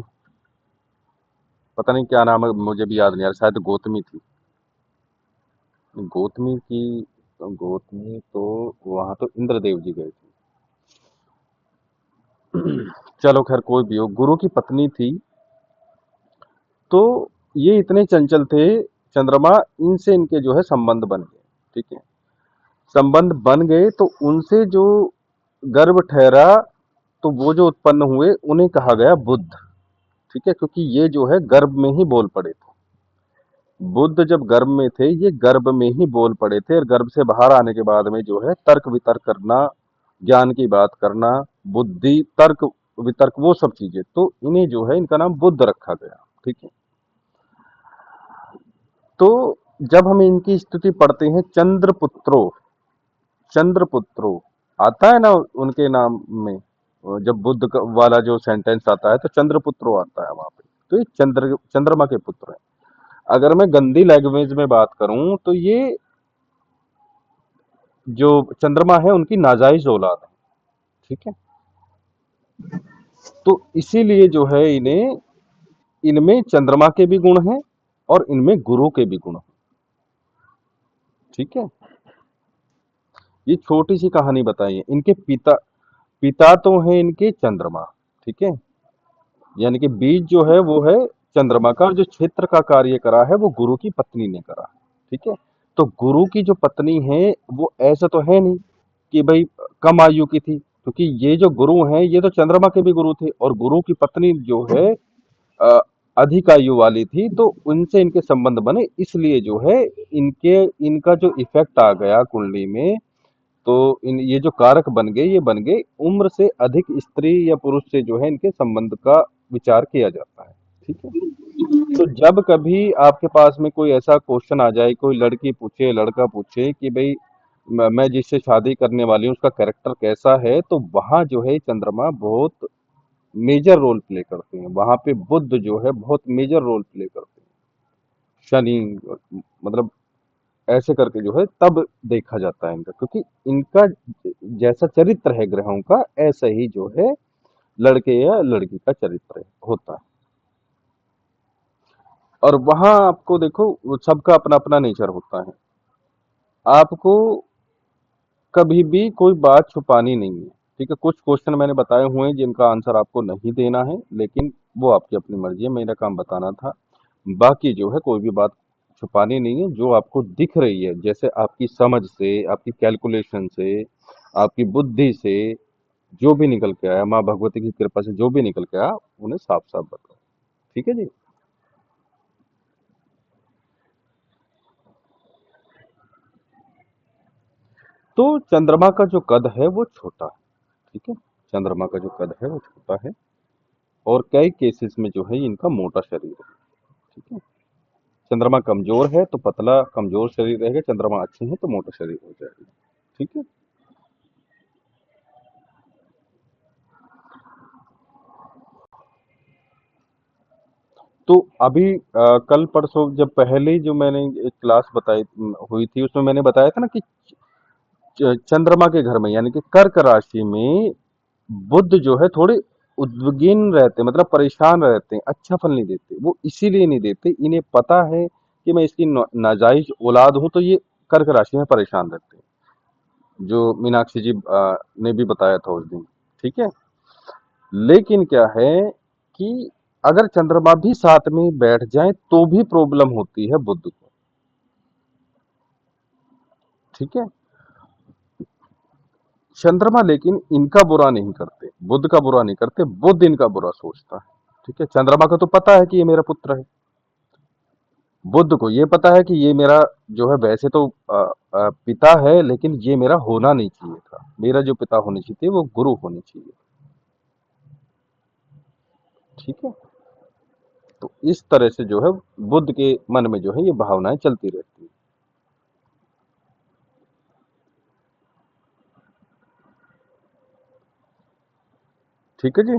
पता नहीं क्या नाम है, मुझे भी याद नहीं आ रहा, शायद गौतमी थी। गौतमी की, गौतमी तो वहां तो इंद्रदेव जी गए थे। चलो खैर कोई भी हो, गुरु की पत्नी थी। तो ये इतने चंचल थे चंद्रमा, इनसे इनके जो है संबंध बन गए, ठीक है। संबंध बन गए तो उनसे जो गर्भ ठहरा, तो वो जो उत्पन्न हुए उन्हें कहा गया बुद्ध, ठीक है, क्योंकि ये जो है गर्भ में ही बोल पड़े थे। बुद्ध जब गर्भ में थे, ये गर्भ में ही बोल पड़े थे, और गर्भ से बाहर आने के बाद में जो है तर्क वितर्क करना, ज्ञान की बात करना, बुद्धि तर्क वितर्क, वो सब चीजें, तो इन्हें जो है इनका नाम बुद्ध रखा गया, ठीक है। तो जब हम इनकी स्तुति पढ़ते हैं, चंद्रपुत्रो, चंद्रपुत्रो आता है ना उनके नाम में, जब बुद्ध वाला जो सेंटेंस आता है तो चंद्रपुत्रो आता है वहां पे, तो ये चंद्रमा के पुत्र है। अगर मैं गंदी लैंग्वेज में बात करूं तो ये जो चंद्रमा है उनकी नाजायज औलाद है, ठीक है। तो इसीलिए जो है इन्हें, इनमें चंद्रमा के भी गुण हैं और इनमें गुरु के भी गुण हैं, ठीक है। ये छोटी सी कहानी बताई है। इनके पिता, पिता तो है इनके चंद्रमा, ठीक है, यानी कि बीज जो है वो है चंद्रमा का, और जो क्षेत्र का कार्य करा है वो गुरु की पत्नी ने करा, ठीक है। तो गुरु की जो पत्नी है वो ऐसा तो है नहीं कि भाई कम आयु की थी, क्योंकि ये जो गुरु हैं ये तो चंद्रमा के भी गुरु थे, और गुरु की पत्नी जो है अ, अधिक आयु वाली थी, तो उनसे इनके संबंध बने, इसलिए जो है इनके, इनका जो इफेक्ट आ गया कुंडली में, तो इन ये जो कारक बन गए, ये बन गए उम्र से अधिक स्त्री या पुरुष से जो है इनके संबंध का विचार किया जाता है, ठीक है। तो जब कभी आपके पास में कोई ऐसा क्वेश्चन आ जाए, कोई लड़की पूछे, लड़का पूछे कि भाई मैं जिससे शादी करने वाली हूँ उसका कैरेक्टर कैसा है, तो वहां जो है चंद्रमा बहुत मेजर रोल प्ले करते हैं, वहां पे बुध जो है बहुत मेजर रोल प्ले करते हैं, शनि, मतलब ऐसे करके जो है तब देखा जाता है इनका, क्योंकि इनका जैसा चरित्र है ग्रहों का, ऐसा ही जो है लड़के या लड़की का चरित्र होता है। और वहां आपको देखो, वो सबका अपना अपना नेचर होता है, आपको कभी भी कोई बात छुपानी नहीं है, ठीक है। कुछ क्वेश्चन मैंने बताए हुए हैं जिनका आंसर आपको नहीं देना है, लेकिन वो आपकी अपनी मर्जी है, मेरा काम बताना था। बाकी जो है कोई भी बात छुपानी नहीं है, जो आपको दिख रही है, जैसे आपकी समझ से, आपकी कैलकुलेशन से, आपकी बुद्धि से जो भी निकल के आया, माँ भगवती की कृपा से जो भी निकल के आया, उन्हें साफ साफ बताओ, ठीक है जी। तो चंद्रमा का जो कद है वो छोटा है, ठीक है, चंद्रमा का जो कद है वो छोटा है, और कई केसेस में जो है इनका मोटा शरीर है, ठीक है। चंद्रमा कमजोर है तो पतला कमजोर शरीर रहेगा, चंद्रमा अच्छे हैं तो मोटा शरीर हो जाएगा, ठीक है। तो अभी कल परसों जब पहले जो मैंने एक क्लास बताई हुई थी, उसमें मैंने बताया था ना कि चंद्रमा के घर में यानी कि कर्क राशि में बुध जो है थोड़े उद्विग्न रहते हैं, मतलब परेशान रहते हैं, अच्छा फल नहीं देते। वो इसीलिए नहीं देते, इन्हें पता है कि मैं इसकी नाजायज औलाद हूं, तो ये कर्क राशि में परेशान रहते हैं, जो मीनाक्षी जी ने भी बताया था उस दिन। ठीक है, लेकिन क्या है कि अगर चंद्रमा भी साथ में बैठ जाए तो भी प्रॉब्लम होती है बुध को। ठीक है, चंद्रमा लेकिन इनका बुरा नहीं करते, बुध का बुरा नहीं करते, बुध इनका बुरा सोचता है। ठीक है, चंद्रमा को तो पता है कि ये मेरा पुत्र है, बुध को ये पता है कि ये मेरा जो है वैसे तो पिता है, लेकिन ये मेरा होना नहीं चाहिए था, मेरा जो पिता होने चाहिए वो गुरु होने चाहिए। ठीक है, तो इस तरह से जो है बुध के मन में जो है ये भावनाएं चलती रहती है। ठीक है जी।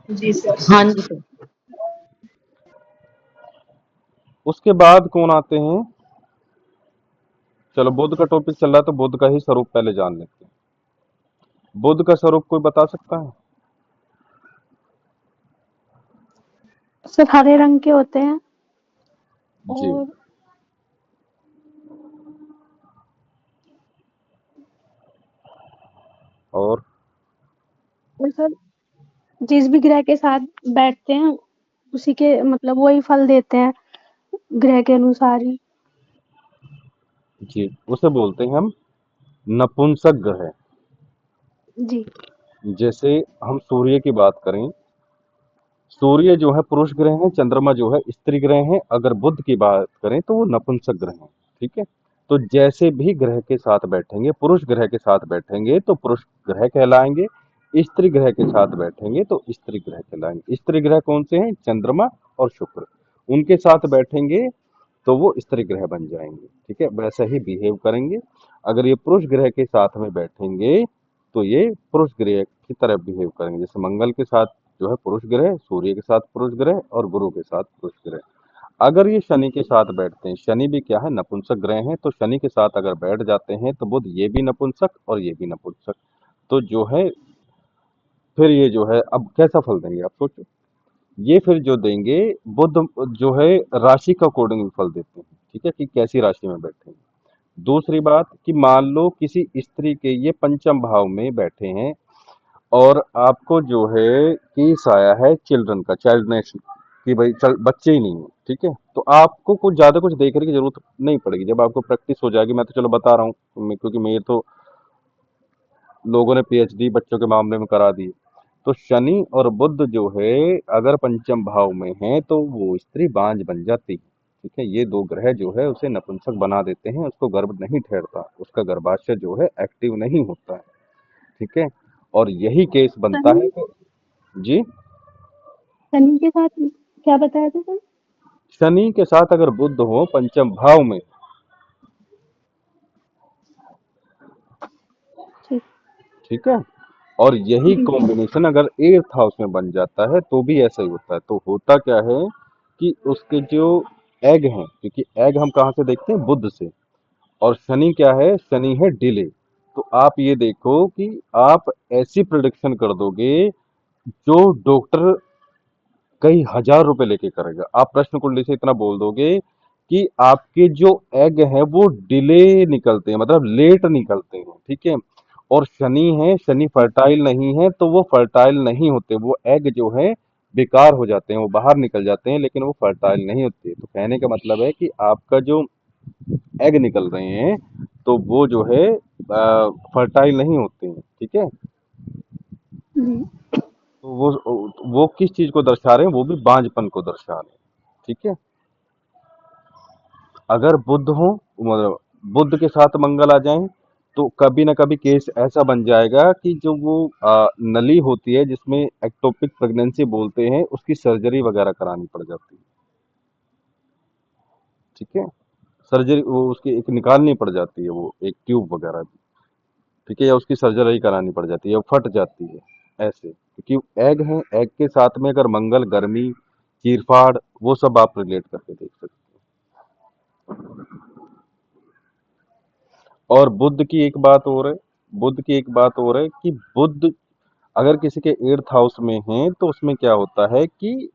जी सर। हाँ जी सर। उसके बाद कौन आते हैं? चलो, बुध का टॉपिक चल रहा है तो बुध का ही स्वरूप पहले जान लेते हैं। बुध का स्वरूप कोई बता सकता है? सर हरे रंग के होते हैं जी। और और सर जिस भी ग्रह के साथ बैठते हैं उसी के मतलब वही फल देते हैं ग्रह के अनुसार ही। जी, उसे बोलते हैं हम नपुंसक ग्रह। जी। जैसे हम सूर्य की बात करें, सूर्य जो है पुरुष ग्रह है, चंद्रमा जो है स्त्री ग्रह है। अगर बुध की बात करें तो वो नपुंसक ग्रह है। ठीक है, तो जैसे भी ग्रह के साथ बैठेंगे, पुरुष ग्रह के साथ बैठेंगे तो पुरुष ग्रह कहलाएंगे, स्त्री ग्रह के साथ बैठेंगे तो स्त्री ग्रह कहलाएंगे। स्त्री ग्रह कौन से हैं? चंद्रमा और शुक्र। उनके साथ बैठेंगे तो वो स्त्री ग्रह बन जाएंगे। ठीक है, वैसा ही बिहेव करेंगे। अगर ये पुरुष ग्रह के साथ में बैठेंगे तो ये पुरुष ग्रह की तरह बिहेव करेंगे। जैसे मंगल के साथ जो है पुरुष ग्रह, सूर्य के साथ पुरुष ग्रह और गुरु के साथ पुरुष ग्रह। अगर ये शनि के साथ बैठते हैं, शनि भी क्या है? नपुंसक ग्रह है। तो शनि के साथ अगर बैठ जाते हैं तो बुध ये भी नपुंसक और ये भी नपुंसक। तो जो है फिर ये जो है अब कैसा फल देंगे आप सोचो। ये फिर जो देंगे, बुध जो है राशि का अकॉर्डिंग फल देते हैं। ठीक है, कि कैसी राशि में बैठे हैं। दूसरी बात कि मान लो किसी स्त्री के ये पंचम भाव में बैठे हैं और आपको जो है केस आया है चिल्ड्रन का, चाइल्डनेस कि भाई चल बच्चे ही नहीं है। ठीक है, तो आपको कुछ ज्यादा कुछ देखने की जरूरत नहीं पड़ेगी, जब आपको प्रैक्टिस हो जाएगी। मैं तो चलो बता रहा हूँ क्योंकि मेरे तो लोगों ने पीएचडी बच्चों के मामले में करा दी। तो शनि और बुध जो है अगर पंचम भाव में है तो वो स्त्री बांझ बन जाती है। ठीक है, ये दो ग्रह जो है उसे नपुंसक बना देते हैं, उसको गर्भ नहीं ठहरता, उसका गर्भाशय जो है एक्टिव नहीं होता है। ठीक है, और यही केस बनता है शनि कि जी, शनि के साथ क्या बताया था सर? शनि के साथ अगर बुध हो पंचम भाव में, ठीक। ठीक है, और यही जी। कॉम्बिनेशन अगर एट्थ हाउस में बन जाता है तो भी ऐसा ही होता है। तो होता क्या है कि उसके जो एग हैं, क्योंकि एग हम कहाँ से देखते हैं? बुध से। और शनि क्या है? शनि है डिले। तो आप ये देखो कि आप ऐसी प्रिडिक्शन कर दोगे जो डॉक्टर कई हजार रुपए लेके करेगा। आप प्रश्न कुंडली से इतना बोल दोगे कि आपके जो एग हैं वो डिले निकलते हैं, मतलब लेट निकलते हैं। ठीक है, और शनि है, शनि फर्टाइल नहीं है तो वो फर्टाइल नहीं होते, वो एग जो है बेकार हो जाते हैं, वो बाहर निकल जाते हैं, लेकिन वो फर्टाइल नहीं होते। तो कहने का मतलब है कि आपका जो एग निकल रहे हैं तो वो जो है फर्टाइल नहीं होते हैं। ठीक है, जी। तो वो किस चीज को दर्शा रहे हैं? वो भी बांझपन को दर्शा रहे हैं। ठीक है, अगर बुध हो, मतलब बुध के साथ मंगल आ जाए तो कभी ना कभी केस ऐसा बन जाएगा कि जो वो नली होती है जिसमें एक्टोपिक प्रेगनेंसी बोलते हैं, उसकी सर्जरी वगैरह करानी पड़ जाती है। ठीक है, सर्जरी वो उसकी एक निकालनी पड़ जाती है, वो एक ट्यूब वगैरह। ठीक है, या उसकी सर्जरी करानी पड़ जाती है, फट जाती है। ऐसे, क्योंकि एग है, एग के साथ में अगर मंगल, गर्मी, चीरफाड़, वो सब आप रिलेट करके देख सकते हो। और बुध की एक बात और है, बुध की एक बात और है कि बुध अगर किसी के 8th हाउस में है तो उसमें क्या होता है कि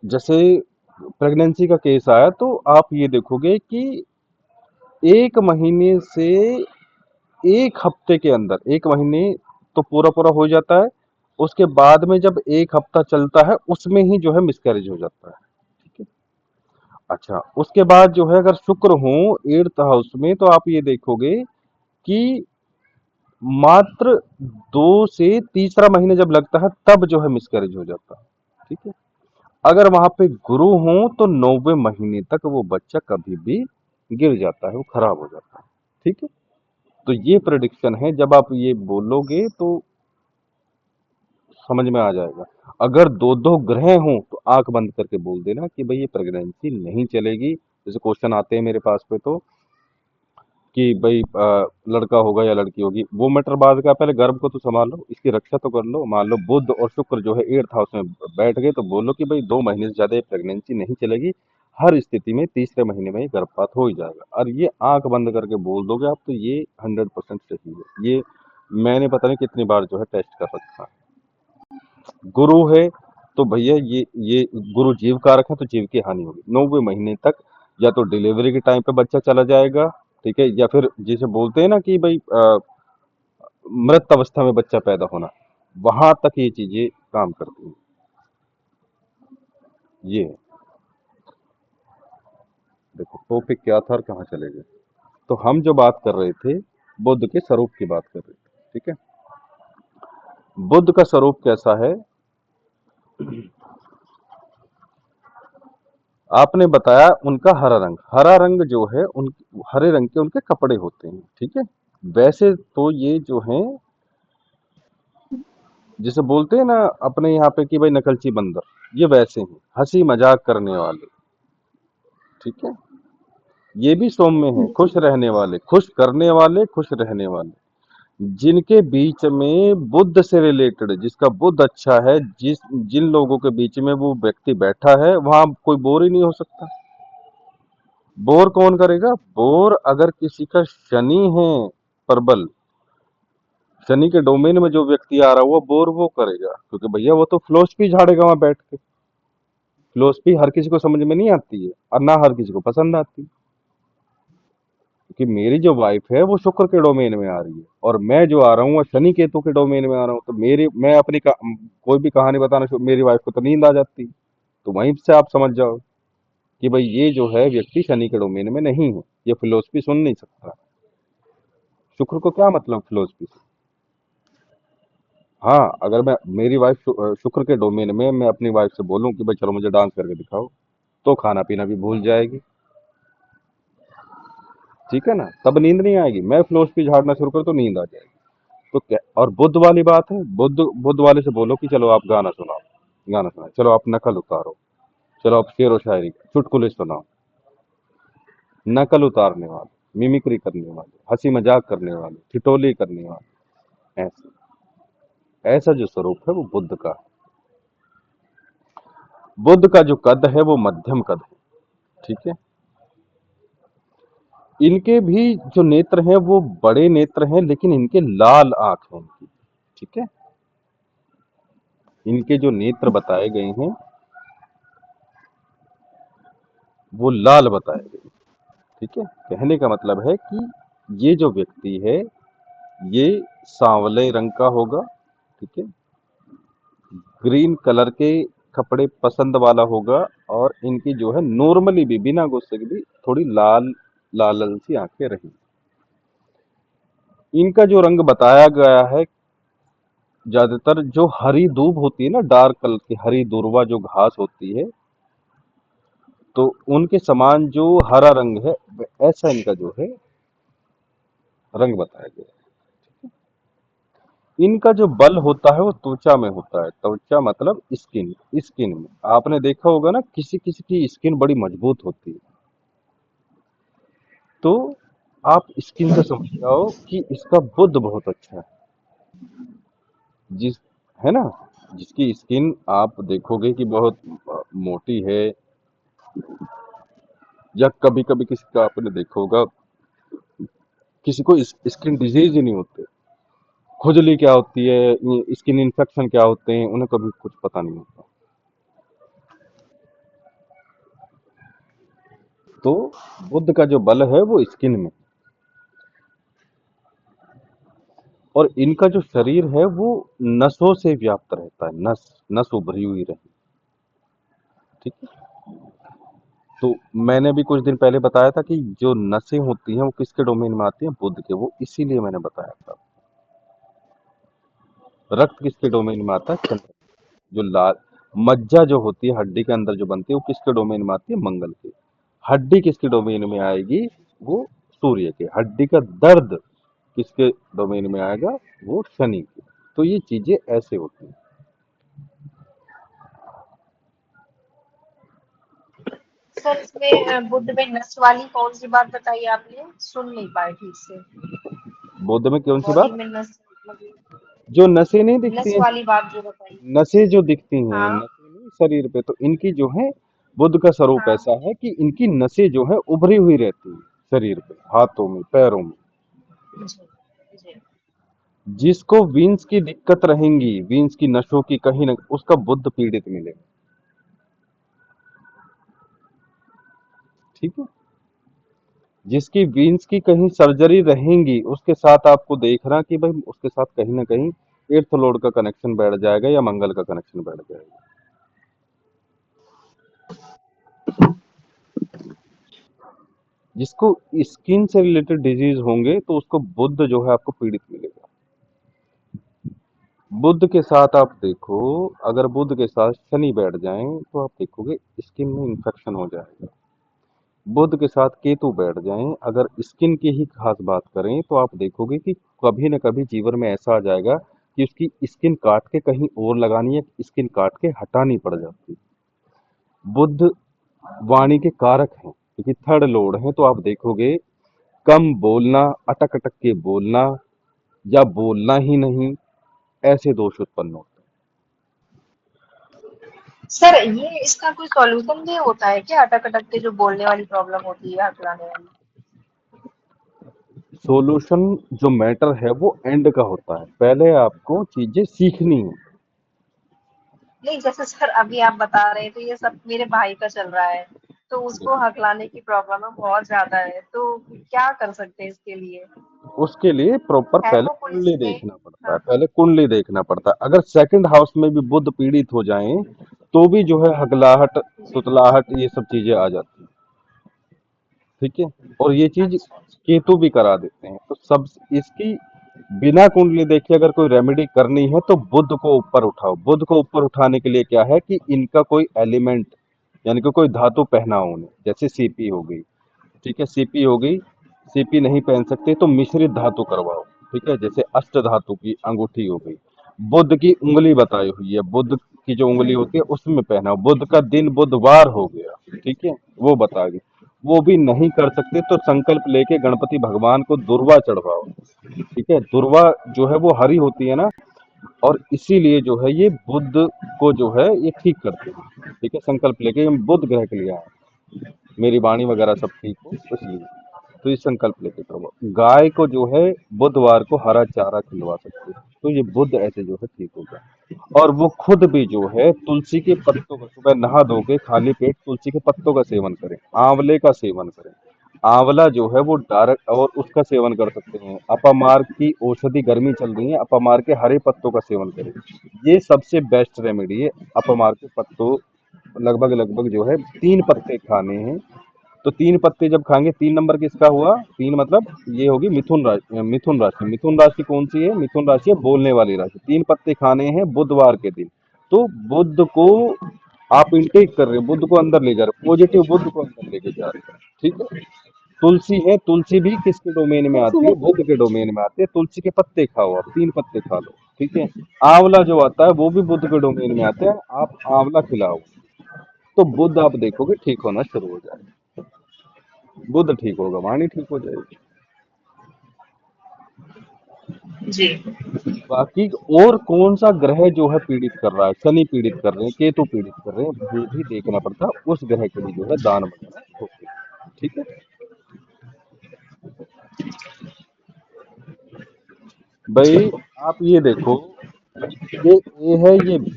जैसे प्रेगनेंसी का केस आया तो आप ये देखोगे कि 1 महीने से 1 हफ्ते के अंदर, 1 महीने तो पूरा पूरा हो जाता है, उसके बाद में जब 1 हफ्ता चलता है उसमें ही जो है मिसकैरेज हो जाता है। ठीक है। अच्छा, उसके बाद जो है अगर शुक्र हो 8th हाउस में तो आप ये देखोगे कि मात्र 2 से तीसरा महीने जब लगता है तब जो है मिसकैरेज हो जाता है। ठीक है। अगर वहां पे गुरु हो तो 9वें महीने तक वो बच्चा कभी भी गिर जाता है, वो खराब हो जाता है। ठीक है। तो ये प्रेडिक्शन है, जब आप ये बोलोगे तो समझ में आ जाएगा। अगर दो दो ग्रह हों तो आंख बंद करके बोल देना कि भाई ये प्रेगनेंसी नहीं चलेगी। जैसे क्वेश्चन आते हैं मेरे पास पे तो कि भाई लड़का होगा या लड़की होगी, वो मैटर बाद का, पहले गर्भ को तो संभालो, इसकी रक्षा तो कर लो। मान लो बुध और शुक्र जो है 8th हाउस में बैठ गए तो बोलो कि भाई 2 महीने से ज्यादा ये प्रेगनेंसी नहीं चलेगी, हर स्थिति में तीसरे महीने में ये गर्भपात हो ही जाएगा। और ये आंख बंद करके बोल दोगे आप तो ये 100% सही है। ये मैंने पता नहीं कितनी बार जो है टेस्ट कर रखा है। गुरु है तो भैया ये गुरु जीव कारक है तो जीव की हानि होगी 9वें महीने तक। या तो डिलीवरी के टाइम पे बच्चा चला जाएगा, ठीक है, या फिर जिसे बोलते हैं ना कि भाई मृत अवस्था में बच्चा पैदा होना, वहां तक ये चीजें काम करती हैं। ये है। देखो टॉपिक क्या था और कहाँ चले गए। तो हम जो बात कर रहे थे बुद्ध के स्वरूप की बात कर रहे थे। ठीक है। बुद्ध का स्वरूप कैसा है, आपने बताया उनका हरा रंग। हरा रंग जो है उन हरे रंग के उनके कपड़े होते हैं। ठीक है। वैसे तो ये जो हैं जिसे बोलते हैं ना अपने यहाँ पे कि भाई नकलची बंदर, ये वैसे हैं, हंसी मजाक करने वाले। ठीक है। ये भी सौम्य हैं, खुश रहने वाले, खुश करने वाले, खुश रहने वाले। जिनके बीच में बुद्ध से रिलेटेड, जिसका बुद्ध अच्छा है, जिन लोगों के बीच में वो व्यक्ति बैठा है वहां कोई बोर ही नहीं हो सकता। बोर कौन करेगा? बोर अगर किसी का शनि है प्रबल, शनि के डोमेन में जो व्यक्ति आ रहा है वो बोर वो करेगा, क्योंकि भैया वो तो फिलोसफी झाड़ेगा वहां बैठ के। फिलोसफी हर किसी को समझ में नहीं आती है और ना हर किसी को पसंद आती, क्योंकि मेरी जो वाइफ है वो शुक्र के डोमेन में आ रही है और मैं जो आ रहा हूँ वो शनि केतु के डोमेन में आ रहा हूँ। तो मेरी मैं अपनी कोई भी कहानी बताना मेरी वाइफ को तो नींद आ जाती। तो वहीं से आप समझ जाओ कि भाई ये जो है व्यक्ति शनि के डोमेन में नहीं है, ये फिलोसफी सुन नहीं सकता। शुक्र को क्या मतलब फिलोसफी से? हाँ, अगर मैं मेरी वाइफ शुक्र के डोमेन में मैं अपनी वाइफ से बोलूं कि भाई चलो मुझे डांस करके दिखाओ, तो खाना पीना भी भूल जाएगी। ठीक है ना, तब नींद नहीं आएगी। मैं फिलोसफी झाड़ना शुरू कर तो नींद आ जाएगी। तो क्या, और बुद्ध वाली बात है, बुद्ध बुद्ध वाले से बोलो कि चलो आप गाना सुनाओ, गाना सुनाओ, चलो आप नकल उतारो, चलो आप शेर व शायरी चुटकुले सुनाओ। नकल उतारने वाले, मिमिक्री करने वाले, हंसी मजाक करने वाले, ठिठोली करने वाले, ऐसे, ऐसा जो स्वरूप है वो बुद्ध का है। बुद्ध का जो कद है वो मध्यम कद है। ठीक है। इनके भी जो नेत्र हैं वो बड़े नेत्र हैं, लेकिन इनके लाल आंख हैं इनकी। ठीक है। इनके जो नेत्र बताए गए हैं वो लाल बताए गए। ठीक है। कहने का मतलब है कि ये जो व्यक्ति है ये सांवले रंग का होगा। ठीक है। ग्रीन कलर के कपड़े पसंद वाला होगा और इनकी जो है नॉर्मली भी बिना गुस्से के भी थोड़ी लाल लाल सी आंखें रही। इनका जो रंग बताया गया है, ज्यादातर जो हरी दूब होती है ना, डार्क कलर की हरी दूर्वा जो घास होती है, तो उनके समान जो हरा रंग है ऐसा इनका जो है रंग बताया गया है। इनका जो बल होता है वो त्वचा में होता है। त्वचा मतलब स्किन, स्किन में आपने देखा होगा ना किसी किसी की स्किन बड़ी मजबूत होती है, तो आप स्किन से समझ जाओ कि इसका बुद्ध बहुत अच्छा है। जिस है ना, जिसकी स्किन आप देखोगे कि बहुत मोटी है, या कभी कभी किसी का आपने देखा होगा, किसी को स्किन डिजीज ही नहीं होते, खुजली क्या होती है, स्किन इन्फेक्शन क्या होते हैं, उन्हें कभी कुछ पता नहीं होता। तो बुद्ध का जो बल है वो स्किन में, और इनका जो शरीर है वो नसों से व्याप्त रहता है, नस नस उभरी हुई रहे। ठीक है। तो मैंने भी कुछ दिन पहले बताया था कि जो नसें होती हैं वो किसके डोमेन में आती हैं, बुद्ध के, वो इसीलिए मैंने बताया था। रक्त किसके डोमेन में आता है, चंद्र। जो लाल मज्जा जो होती है हड्डी के अंदर जो बनती है, वो किसके डोमेन में आती है, मंगल के। हड्डी किसके डोमेन में आएगी, वो सूर्य के। हड्डी का दर्द किसके डोमेन में आएगा, वो शनि के। तो ये चीजें ऐसे होती हैं। सर इसमें बुद्ध में नस वाली कौन सी बात बताई आपने, सुन नहीं पाए ठीक से। बौद्ध में कौन सी बॉडी बात, में नस मतलब जो नसें नहीं दिखती नस हैं, वाली बात जो बताई। नसें जो दिखती हैं, हाँ नसें नहीं शरीर पे, तो इनकी जो है, बुद्ध का स्वरूप हाँ। ऐसा है कि इनकी नसें जो है उभरी हुई रहती है शरीर पे, हाथों में, पैरों में। जी जी। जिसको वीन्स की दिक्कत रहेंगी, वीन्स की नसों की कहीं ना, उसका बुद्ध पीड़ित मिलेगा। ठीक है। जिसकी वीन्स की कहीं सर्जरी रहेंगी, उसके साथ आपको देखना कि भाई उसके साथ कहीं ना कहीं एर्थ लोड का कनेक्शन बैठ जाएगा या मंगल का कनेक्शन बैठ जाएगा। जिसको स्किन से रिलेटेड डिजीज होंगे तो उसको बुद्ध जो है आपको पीड़ित मिलेगा। बुद्ध के साथ आप देखो, अगर बुद्ध के साथ शनि बैठ जाएं तो आप देखोगे स्किन में इंफेक्शन हो जाएगा। बुध के साथ केतु बैठ जाएं, अगर स्किन की ही खास बात करें, तो आप देखोगे कि कभी न कभी जीवन में ऐसा आ जाएगा कि उसकी स्किन काट के कहीं और लगानी है, स्किन काट के हटानी पड़ जाती है। बुध वाणी के कारक हैं, क्योंकि थर्ड लॉर्ड हैं, तो आप देखोगे कम बोलना, अटक अटक के बोलना, या बोलना ही नहीं, ऐसे दोष उत्पन्न होते सर ये इसका कोई सॉल्यूशन भी होता है क्या, अटक अटक के जो बोलने वाली प्रॉब्लम होती है, हकलाने वाली। हैं। सोल्यूशन जो मैटर है वो एंड का होता है, पहले आपको चीजें सीखनी है। नहीं जैसे सर अभी आप बता रहे हैं तो ये सब मेरे भाई का चल रहा है, तो उसको हकलाने की प्रॉब्लम बहुत ज्यादा है, तो क्या कर सकते हैं इसके लिए। उसके लिए प्रॉपर है पहले वो कोई कुंडली इसमें। देखना पड़ता है, हाँ पहले कुंडली देखना पड़ता है। अगर सेकंड हाउस में भी बुध पीड़ित हो जाएं तो भी जो है हगलाहट, जी। तुतलाहट, ये सब चीजें आ जाती हैं। ठीक है। और ये चीज अच्छा अच्छा। केतु भी करा देते हैं, तो सब इसकी बिना कुंडली देखे अगर कोई रेमेडी करनी है तो बुध को ऊपर उठाओ। बुध को ऊपर उठाने के लिए क्या है कि इनका कोई एलिमेंट, यानी कि कोई धातु पहना हो उन्हें, जैसे सीपी हो गई। ठीक है, सीपी हो गई। सीपी नहीं पहन सकते तो मिश्रित धातु करवाओ। ठीक है, जैसे अष्ट धातु की अंगूठी हो गई। बुध की उंगली बताई हुई है, बुध की जो उंगली होती है उसमें पहनाओ। बुध का दिन बुधवार हो गया, ठीक है, वो बता गई। वो भी नहीं कर सकते तो संकल्प लेके गणपति भगवान को दुर्वा चढ़वाओ। ठीक है, दुर्वा जो है वो हरी होती है ना, और इसीलिए जो है ये बुध को जो है ये ठीक करते हैं। ठीक है, संकल्प लेके हम बुध ग्रह के लिए आए, मेरी वाणी वगैरह सब ठीक हो इसलिए। तो ये संकल्प लेके करो। गाय को जो है बुधवार को हरा चारा खिलवा सकते हो, तो ये बुध ऐसे जो है ठीक होगा। और वो खुद भी जो है तुलसी के पत्तों का, सुबह नहा धो के खाली पेट तुलसी के पत्तों का सेवन करें, आंवले का सेवन करें। आंवला जो है वो डायरेक्ट, और उसका सेवन कर सकते हैं। अपामार की औषधि, गर्मी चल रही है, अपामार के हरे पत्तों का सेवन करें। ये सबसे बेस्ट रेमेडी है। अपामार के पत्तों लगभग लगभग जो है 3 पत्ते खाने हैं। तो 3 पत्ते जब खाएंगे, 3 नंबर किसका हुआ, 3 मतलब ये होगी मिथुन राशि। मिथुन राशि, मिथुन राशि कौन सी है, मिथुन राशि है बोलने वाली राशि। 3 पत्ते खाने हैं बुधवार के दिन। तो बुध को आप इनटेक कर रहे हो, बुध को अंदर ले जा रहे हो, पॉजिटिव बुध को अंदर लेके जा रहे हो। ठीक है। तुलसी है, तुलसी भी किसके डोमेन में सर आती है, सुबह बुध के डोमेन में आती है। तुलसी के पत्ते खाओ, आप 3 पत्ते खा लो। ठीक है। आंवला जो आता है वो भी बुध के डोमेन में आता है, आप आंवला खिलाओ। तो बुध आप देखोगे ठीक होना शुरू हो जाएगा। बुध ठीक होगा, वाणी ठीक हो जाएगी। जी। बाकी और कौन सा ग्रह जो है पीड़ित कर रहा है, शनि पीड़ित कर रहे हैं, केतु पीड़ित कर रहे हैं, ये भी देखना पड़ता है। उस ग्रह के भी जो है दान वगैरह होते हैं। ठीक है भाई, आप ये देखो, ये ए है, ये बी,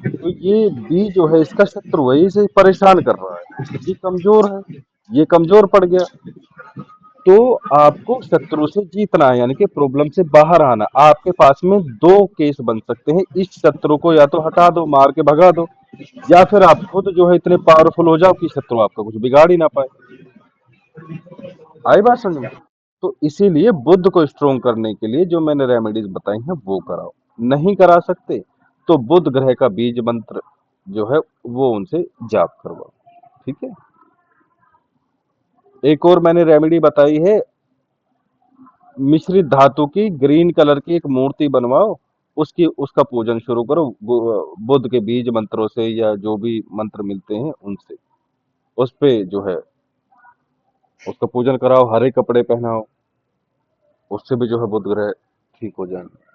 तो ये बी जो है इसका शत्रु है, इसे परेशान कर रहा है, ये कमजोर है, ये कमजोर पड़ गया। तो आपको शत्रु से जीतना है, यानी कि प्रॉब्लम से बाहर आना। आपके पास में दो केस बन सकते हैं, इस शत्रु को या तो हटा दो, मार के भगा दो, या फिर आप खुद जो है इतने पावरफुल हो जाओ कि शत्रु आपका कुछ बिगाड़ ही ना पाए। आई बात समझ में? तो इसीलिए बुद्ध को स्ट्रोंग करने के लिए जो मैंने रेमेडीज बताई हैं वो कराओ। नहीं करा सकते तो बुद्ध ग्रह का बीज मंत्र जो है वो उनसे जाप करवाओ। ठीक है। एक और मैंने रेमेडी बताई है, मिश्रित धातु की ग्रीन कलर की एक मूर्ति बनवाओ, उसकी उसका पूजन शुरू करो, बुद्ध के बीज मंत्रों से या जो भी मंत्र मिलते हैं उनसे, उस पे जो है उसका पूजन कराओ, हरे कपड़े पहनाओ, उससे भी जो है बुध ग्रह ठीक हो जाएंगे।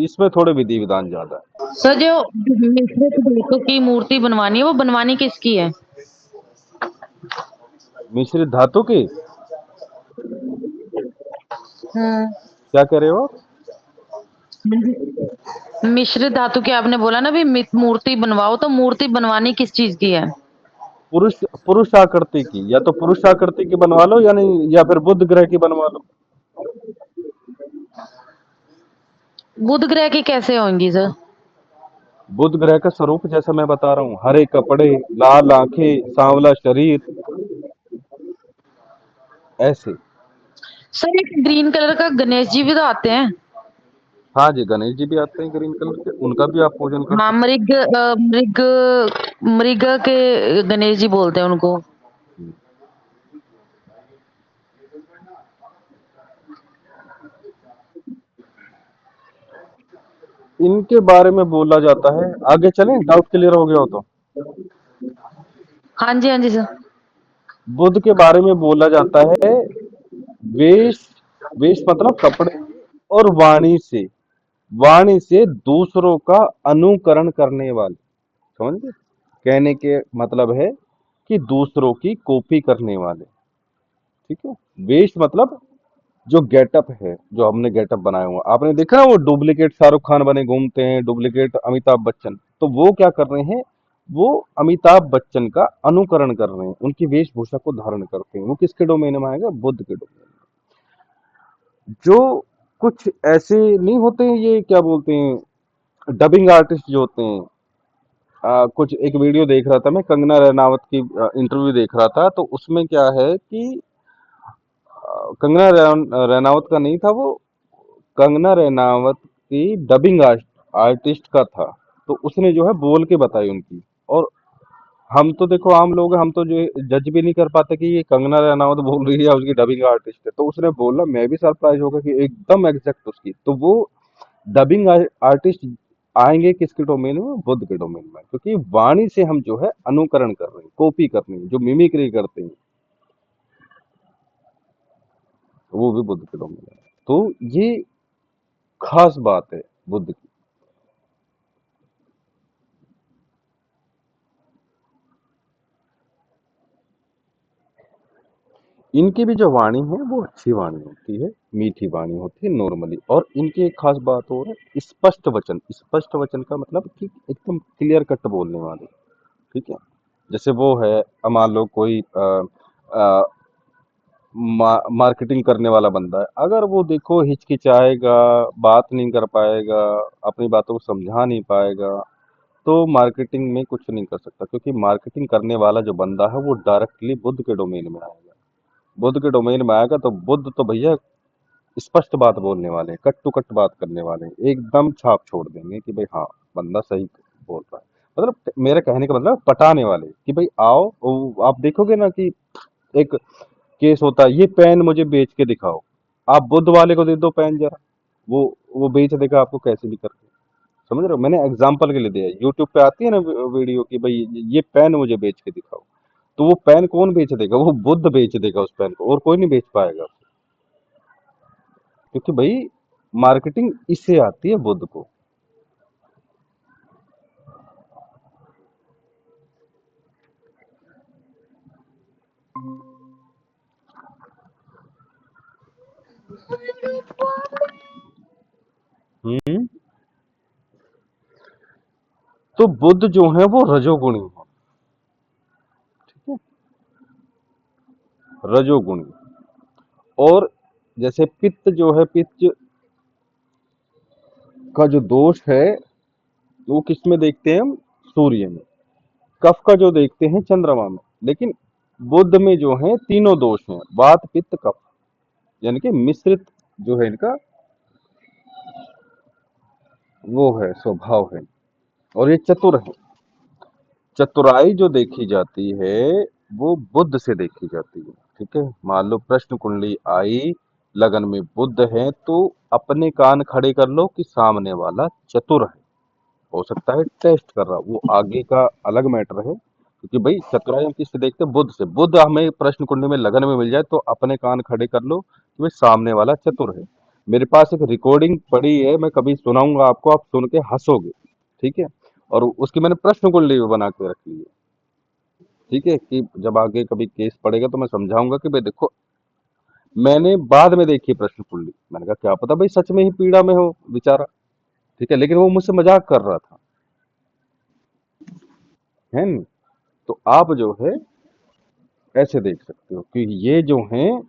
इसमें थोड़े विधि विधान ज्यादा है। सर जो मिश्रित धातु की मूर्ति बनवानी है वो बनवानी किसकी है? मिश्रित धातु की हम्म। क्या कह रहे हो आप? मिश्रित धातु की आपने बोला ना भी मूर्ति बनवाओ, तो मूर्ति बनवानी किस चीज की है? पुरुष पुरुष आकृति की, या तो पुरुष आकृति की बनवा लो, या नहीं, या फिर बुध ग्रह की बनवा लो। बुध ग्रह की कैसे होंगी सर? बुध ग्रह का स्वरूप जैसा मैं बता रहा हूँ, हरे कपड़े, लाल आंखें, सांवला शरीर, ऐसे। सर एक ग्रीन कलर का गणेश जी भी तो आते हैं। हाँ जी, गणेश जी भी आते हैं ग्रीन कलर के, उनका भी आप पूजन कर हाँ, सकते मृग मृग के गणेश जी बोलते हैं उनको। हैं। इनके बारे में बोला जाता है, आगे चलें, डाउट क्लियर हो गया हो तो। हाँ जी, हाँ जी सर। बुद्ध के बारे में बोला जाता है, वेश, वेश मतलब कपड़े, और वाणी से दूसरों का अनुकरण करने वाले। समझ गए? कहने के मतलब है कि दूसरों की कॉपी करने वाले। ठीक है। वेश मतलब जो गेटअप है, जो हमने गेटअप बनाया हुआ, आपने देखा ना वो डुप्लीकेट शाहरुख खान बने घूमते हैं, डुप्लीकेट अमिताभ बच्चन, तो वो क्या कर रहे हैं, वो अमिताभ बच्चन का अनुकरण कर रहे हैं, उनकी वेशभूषा को धारण करते हैं। वो किसके डोमेन में आएगा? बुद्ध के डोमेन में। जो कुछ ऐसे नहीं होते हैं, ये क्या बोलते हैं, डबिंग आर्टिस्ट जो होते हैं, कुछ एक वीडियो देख रहा था मैं, कंगना रनावत की इंटरव्यू देख रहा था, तो उसमें क्या है कि कंगना रनावत का नहीं था वो, कंगना रनावत की डबिंग आर्टिस्ट का था। तो उसने जो है बोल के बताई उनकी। और हम तो देखो आम लोग हैं, हम तो जो जज भी नहीं कर पाते कि ये कंगना रनावत बोल रही है या उसकी डबिंग आर्टिस्ट है। तो उसने बोला, मैं भी सरप्राइज हो गया कि एकदम एग्जैक्ट उसकी। तो वो डबिंग आर्टिस्ट आएंगे किसके डोमेन में? बुद्ध के डोमेन में, क्योंकि वाणी से हम जो है अनुकरण कर रहे हैं, कॉपी कर रहे हैं, जो मिमिक्री करते हैं, वो भी बुद्ध के डोमेन में। तो ये खास बात है बुद्ध की। इनकी भी जो वाणी है वो अच्छी वाणी होती है, मीठी वाणी होती है नॉर्मली। और इनकी एक खास बात और है, स्पष्ट वचन। स्पष्ट वचन का मतलब कि एकदम क्लियर कट बोलने वाले। ठीक है। जैसे वो है, मान लो कोई आ, मार्केटिंग करने वाला बंदा है, अगर वो देखो हिचकिचाएगा, बात नहीं कर पाएगा, अपनी बातों को समझा नहीं पाएगा, तो मार्केटिंग में कुछ नहीं कर सकता। क्योंकि मार्केटिंग करने वाला जो बंदा है वो डायरेक्टली बुद्ध के डोमेन में आएगा। बुद्ध के डोमेन में आएगा तो बुद्ध तो भैया स्पष्ट बात बोलने वाले हैं, कट टू कट बात करने वाले हैं, एकदम छाप छोड़ देंगे कि भाई हाँ, बंदा सही बोल रहा है। मतलब मेरे कहने का मतलब पटाने वाले कि भाई आओ। आप देखोगे ना कि एक केस होता है, ये पेन मुझे बेच के दिखाओ, आप बुद्ध वाले को दे दो पेन जरा, वो बेच देगा आपको कैसे भी करके। समझ रहे हो? मैंने एग्जाम्पल के लिए दिया है। यूट्यूब पे आती है ना वीडियो की, भाई ये पेन मुझे बेच के दिखाओ, तो वो पेन कौन बेच देगा? वो बुद्ध बेच देगा उस पेन को, और कोई नहीं बेच पाएगा। क्योंकि भाई मार्केटिंग इससे आती है बुद्ध को। हम्म। तो बुद्ध जो है वो रजोगुणी है, ठीक है, रजोगुणी। और जैसे पित्त जो है, पित्त का जो दोष है वो किस में देखते हैं हम? सूर्य में। कफ का जो देखते हैं चंद्रमा में। लेकिन बुद्ध में जो है तीनों दोष हैं, वात पित्त कफ, यानी कि मिश्रित जो है इनका वो है, स्वभाव है। और ये चतुर है। चतुराई जो देखी जाती है वो बुद्ध से देखी जाती है, ठीक है। मान लो प्रश्न कुंडली आई, लगन में बुद्ध है, तो अपने कान खड़े कर लो कि सामने वाला चतुर है। हो सकता है टेस्ट कर रहा, वो आगे का अलग मैटर है, क्योंकि भाई चतुराई हम किससे देखते हैं? बुद्ध से। बुद्ध हमें प्रश्न कुंडली में लगन में मिल जाए तो अपने कान खड़े कर लो कि भाई सामने वाला चतुर है। मेरे पास एक रिकॉर्डिंग पड़ी है, मैं कभी सुनाऊंगा आपको, आप सुन के हंसोगे, ठीक है। और उसकी मैंने प्रश्न कुंडली भी बना के रखी है, ठीक है, कि जब आगे कभी केस पड़ेगा तो मैं समझाऊंगा कि भाई देखो, मैंने बाद में देखी प्रश्न कुंडली, मैंने कहा क्या पता भाई सच में ही पीड़ा में हो बेचारा, ठीक है, लेकिन वो मुझसे मजाक कर रहा था, है नहीं। तो आप जो है ऐसे देख सकते हो कि ये जो हैं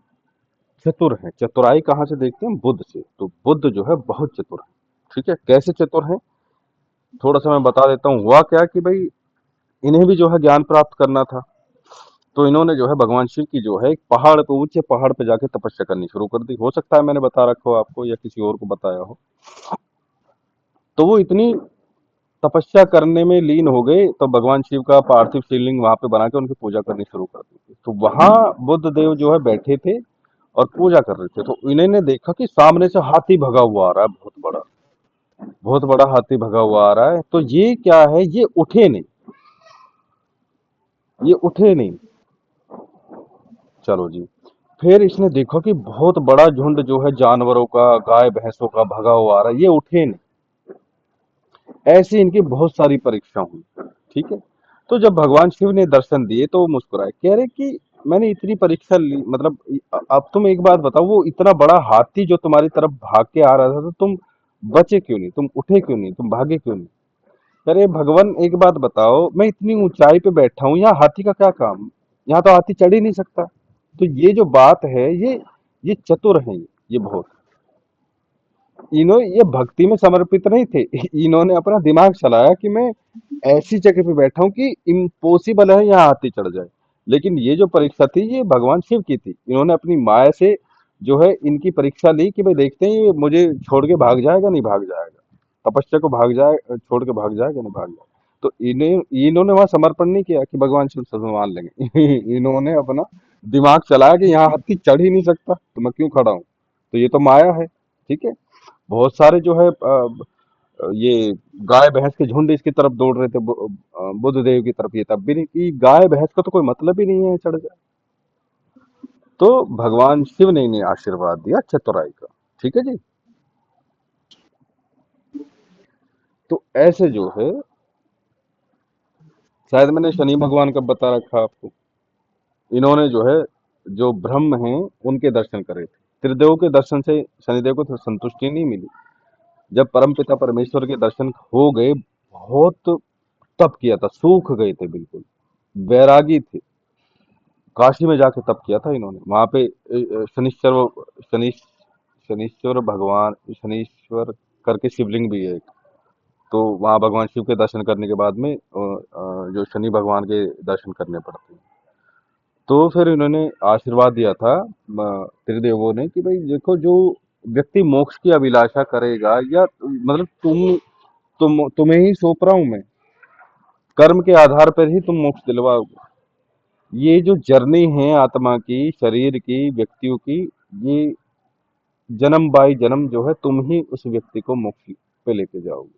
चतुर हैं। चतुराई कहाँ से देखते हैं? बुद्ध से। तो बुद्ध जो है बहुत चतुर है, ठीक है। कैसे चतुर हैं थोड़ा सा मैं बता देता हूँ। हुआ क्या कि भाई इन्हें भी जो है ज्ञान प्राप्त करना था, तो इन्होंने जो है भगवान शिव की जो है एक पहाड़ पे, ऊंचे पहाड़ पे जाके तपस्या करनी शुरू कर दी। हो सकता है मैंने बता रखा हो आपको या किसी और को बताया हो। तो वो इतनी तपस्या करने में लीन हो गए, तो भगवान शिव का पार्थिव शिवलिंग वहां पे बना के उनकी पूजा करनी शुरू कर दी। तो वहां बुद्ध देव जो है बैठे थे और पूजा कर रहे थे। तो इन्होंने देखा कि सामने से हाथी भगा हुआ आ रहा है, बहुत बड़ा हाथी भगा हुआ आ रहा है। तो ये क्या है, ये उठे नहीं, ये उठे नहीं। चलो जी। फिर इसने देखा कि बहुत बड़ा झुंड जो है जानवरों का, गाय भैंसों का भगा हुआ आ रहा है, ये उठे नहीं। ऐसी इनकी बहुत सारी परीक्षा हुई, ठीक है। तो जब भगवान शिव ने दर्शन दिए तो वो मुस्कुराए, कह रहे कि मैंने इतनी परीक्षा ली, मतलब अब तुम एक बात बताओ, वो इतना बड़ा हाथी जो तुम्हारी तरफ भाग के आ रहा था, तो तुम बचे क्यों नहीं, तुम उठे क्यों नहीं, तुम भागे क्यों नहीं? अरे भगवान एक बात बताओ, मैं इतनी ऊंचाई पे बैठा हूँ, यहाँ हाथी का क्या काम? यहाँ तो हाथी चढ़ ही नहीं सकता। तो ये जो बात है, ये चतुर है, ये बहुत। ये भक्ति में समर्पित नहीं थे। इन्होंने अपना दिमाग चलाया कि मैं ऐसी जगह पे बैठा हूँ कि इम्पॉसिबल है यहाँ हाथी चढ़ जाए। लेकिन ये जो परीक्षा थी ये भगवान शिव की थी। इन्होंने अपनी माया से जो है इनकी परीक्षा ली कि भाई देखते हैं ये मुझे छोड़ के भाग जाएगा नहीं भाग जाएगा, तपस्या को भाग जाए, छोड़ के भाग जाएगा नहीं भाग जाएगा। तो इन्हें इन्होंने वहां समर्पण नहीं किया कि भगवान शिव सम्मान लेंगे। इन्होंने अपना दिमाग चलाया कि यहाँ हाथी चढ़ ही नहीं सकता, तो मैं क्यों खड़ा हूँ, तो ये तो माया है, ठीक है। बहुत सारे जो है ये गाय भैंस के झुंड इसकी तरफ दौड़ रहे थे, बुद्ध देव की तरफ, ये तब भी नहीं कि गाय भैंस का तो कोई मतलब ही नहीं है चढ़ जाए। तो भगवान शिव ने इन्हें आशीर्वाद दिया चतुराई का, ठीक है जी। तो ऐसे जो है, शायद मैंने शनि भगवान का बता रखा आपको, इन्होंने जो है जो ब्रह्म हैं उनके दर्शन करे थे। त्रिदेव के दर्शन से शनिदेव को तो संतुष्टि नहीं मिली। जब परम पिता परमेश्वर के दर्शन हो गए, बहुत तप किया था, सूख गए थे बिल्कुल, वैरागी थे। काशी में जाके तप किया था इन्होंने, वहां पे शनि शनीश्वर भगवान, शनीश्वर करके शिवलिंग भी है एक। तो वहां भगवान शिव के दर्शन करने के बाद में जो शनि भगवान के दर्शन करने पड़ते हैं। तो फिर इन्होंने आशीर्वाद दिया था त्रिदेवों ने कि भाई देखो, जो व्यक्ति मोक्ष की अभिलाषा करेगा, या मतलब तुम्हें ही सौंप रहा हूं मैं, कर्म के आधार पर ही तुम मोक्ष दिलवाओगे। ये जो जर्नी है आत्मा की, शरीर की, व्यक्तियों की, ये जन्म बाई जन्म जो है तुम ही उस व्यक्ति को मोक्ष पे लेके जाओगे।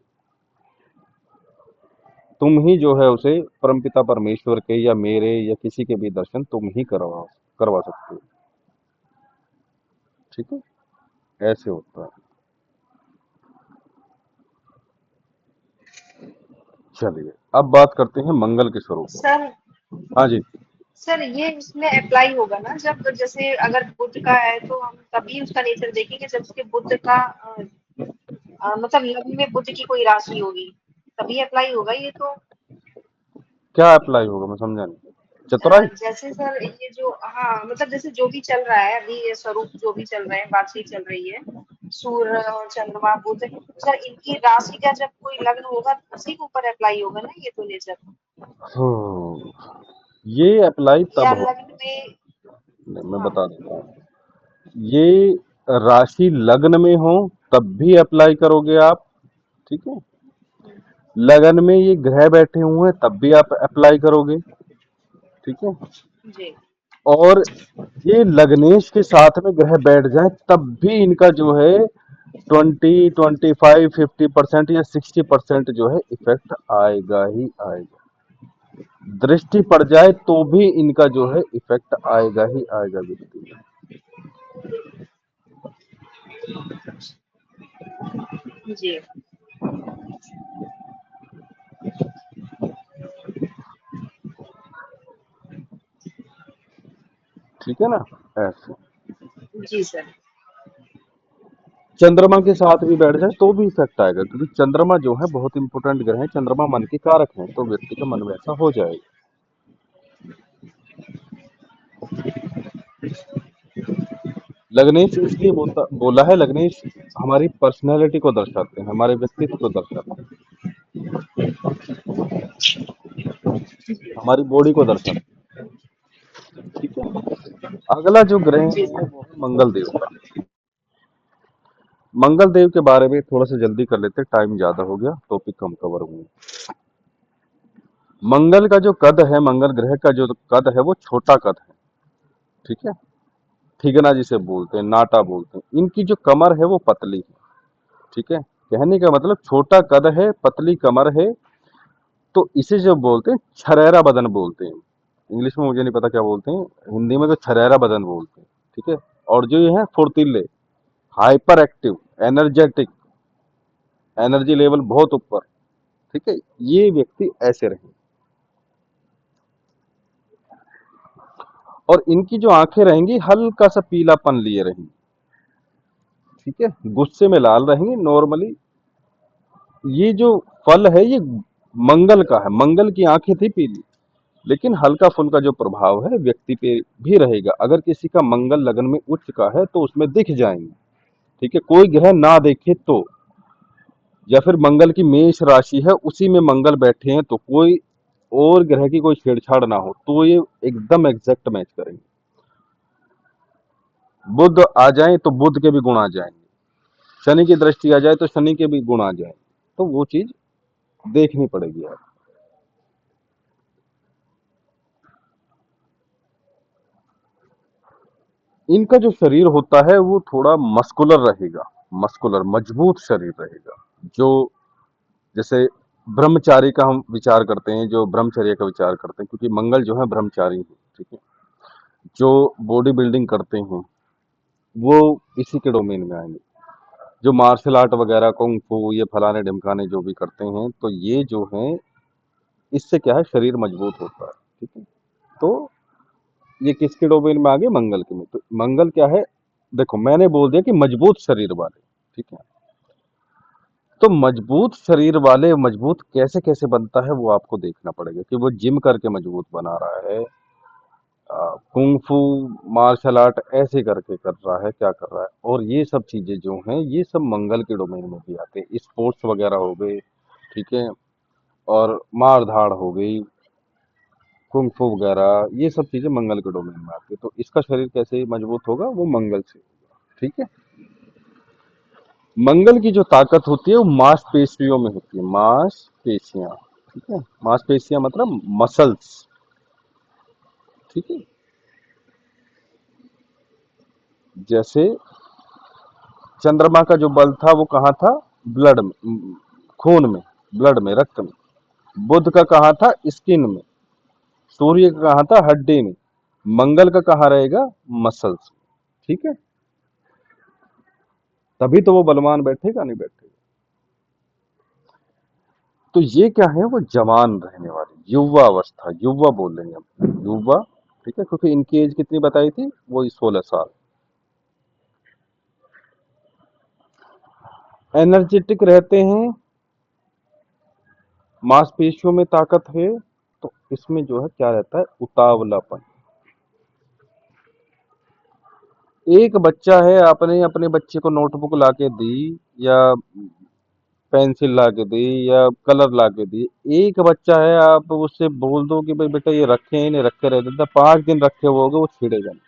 तुम ही जो है उसे परमपिता परमेश्वर के या मेरे या किसी के भी दर्शन तुम ही करवा करवा सकते हो, ठीक है। ऐसे होता है। चलिए अब बात करते हैं मंगल के स्वरूप में। सर हाँ जी। सर ये इसमें अप्लाई होगा ना, जब जैसे अगर बुध का है तो हम तभी उसका नेचर देखेंगे जब उसके बुध का मतलब लग्न में बुध की कोई राशि होगी, तभी अप्लाई होगा ये तो। क्या अप्लाई होगा, मैं समझा नहीं। चतुराई। जैसे सर ये जो, हाँ मतलब जैसे जो भी चल रहा है अभी, ये स्वरूप जो भी चल रहे हैं, बातचीत चल रही है, सूर्य और चंद्रमा बुध, तो सर इनकी राशि का जब कोई लग्न होगा तो उसी के ऊपर अप्लाई होगा ना ये तो नेचर, हो, ये अप्लाई या तब हो, लग्न में। नहीं, मैं हाँ बता देता हूँ। ये राशि लग्न में हो तब भी अप्लाई करोगे आप, ठीक है। लगन में ये ग्रह बैठे हुए हैं तब भी आप अप्लाई करोगे, ठीक है। जी और ये लग्नेश के साथ में ग्रह बैठ जाए तब भी इनका जो है 20, 25, 50% या 60% जो है इफेक्ट आएगा ही आएगा। दृष्टि पड़ जाए तो भी इनका जो है इफेक्ट आएगा ही आएगा व्यक्ति में। जी ठीक है ना, ऐसे। जी सर। चंद्रमा के साथ भी बैठ जाए तो भी इफेक्ट आएगा, क्योंकि चंद्रमा जो है बहुत इंपॉर्टेंट ग्रह है, चंद्रमा मन के कारक है, तो व्यक्ति का मन वैसा हो जाएगा। लग्नेश इसलिए बोला है, लग्नेश हमारी पर्सनैलिटी को दर्शाते हैं, हमारे व्यक्तित्व को दर्शाते हैं, हमारी बॉडी को दर्शाते हैं, ठीक है। अगला जो ग्रह जी है सर। वो है मंगल देव का। मंगल देव के बारे में थोड़ा सा जल्दी कर लेते हैं, टाइम ज्यादा हो गया, टॉपिक कम कवर हुए। मंगल का जो कद है, मंगल ग्रह का जो कद है वो छोटा कद है, ठीक है। ठिगना जिसे बोलते हैं, नाटा बोलते हैं। इनकी जो कमर है वो पतली है, ठीक है। कहने का मतलब छोटा कद है, पतली कमर है, तो इसे जो बोलते हैं छरेरा बदन बोलते हैं। इंग्लिश में मुझे नहीं पता क्या बोलते हैं, हिंदी में तो छरेरा बदन बोलते हैं, ठीक है। और जो ये है फुर्तीले, hyper active, energetic, energy level बहुत ऊपर, ठीक है, ये व्यक्ति ऐसे रहे। और इनकी जो आंखें रहेंगी हल्का सा पीलापन लिए रहेंगी, ठीक है। गुस्से में लाल रहेंगे नॉर्मली। ये जो फल है ये मंगल का है, मंगल की आंखें थी पीली, लेकिन हल्का फुल्का जो प्रभाव है व्यक्ति पे भी रहेगा। अगर किसी का मंगल लगन में उच्च का है तो उसमें दिख जाएंगे, ठीक है। कोई ग्रह ना देखे तो, या फिर मंगल की मेष राशि है उसी में मंगल बैठे हैं तो कोई और ग्रह की कोई छेड़छाड़ ना हो तो ये एकदम एग्जैक्ट मैच करेंगे। बुध आ जाए तो बुध के भी गुण आ जाएंगे, शनि की दृष्टि आ जाए तो शनि के भी गुण आ जाए, तो वो चीज देखनी पड़ेगी यार। इनका जो शरीर होता है वो थोड़ा मस्कुलर रहेगा, मस्कुलर मजबूत शरीर रहेगा। जो जैसे ब्रह्मचारी का हम विचार करते हैं, जो ब्रह्मचर्य का विचार करते हैं, क्योंकि मंगल जो है ब्रह्मचारी है, ठीक है। जो बॉडी बिल्डिंग करते हैं वो इसी के डोमेन में आएंगे। जो मार्शल आर्ट वगैरह कुंग फू ये फलाने ढिमकाने जो भी करते हैं, तो ये जो है इससे क्या है शरीर मजबूत होता है, ठीक है। तो ये किसके डोमेन में आ गए, मंगल के में। तो मंगल क्या है, देखो मैंने बोल दिया कि मजबूत शरीर वाले, ठीक है। तो मजबूत शरीर वाले मजबूत कैसे कैसे बनता है वो आपको देखना पड़ेगा, कि वो जिम करके मजबूत बना रहा है, कुंग फू मार्शल आर्ट ऐसे करके कर रहा है, क्या कर रहा है। और ये सब चीजें जो हैं ये सब मंगल के डोमेन में भी आते हैं, स्पोर्ट्स वगैरह हो गए, ठीक है। और मार धाड़ हो गई, कुंग फू वगैरह, ये सब चीजें मंगल के डोमेन में आती है। तो इसका शरीर कैसे मजबूत होगा, वो मंगल से होगा, ठीक है। मंगल की जो ताकत होती है वो मांसपेशियों में होती है, मांसपेशियां, ठीक है। मांसपेशियां मतलब मसल्स, ठीक है। जैसे चंद्रमा का जो बल था वो कहाँ था, ब्लड में, खून में, ब्लड में, रक्त में। बुध का कहाँ था, स्किन में। सूर्य का कहाँ था, हड्डी में। मंगल का कहाँ रहेगा, मसल्स, ठीक है। तभी तो वो बलवान बैठेगा, नहीं बैठेगा। तो ये क्या है, वो जवान रहने वाली युवा अवस्था, युवा बोल लेंगे हम, युवा। ठीक है, क्योंकि इनकी एज कितनी बताई थी, वो 16 साल। एनर्जेटिक रहते हैं, मांसपेशियों में ताकत है, तो इसमें जो है क्या रहता है, उतावलापन। एक बच्चा है, आपने अपने बच्चे को नोटबुक लाके दी, या पेंसिल लाके दी, या कलर लाके दी। एक बच्चा है, आप उससे बोल दो कि भाई बेटा ये रखे हैं, नहीं रखे रहते थे, 5 दिन रखे हुए होगे, वो छिड़ेगा नहीं।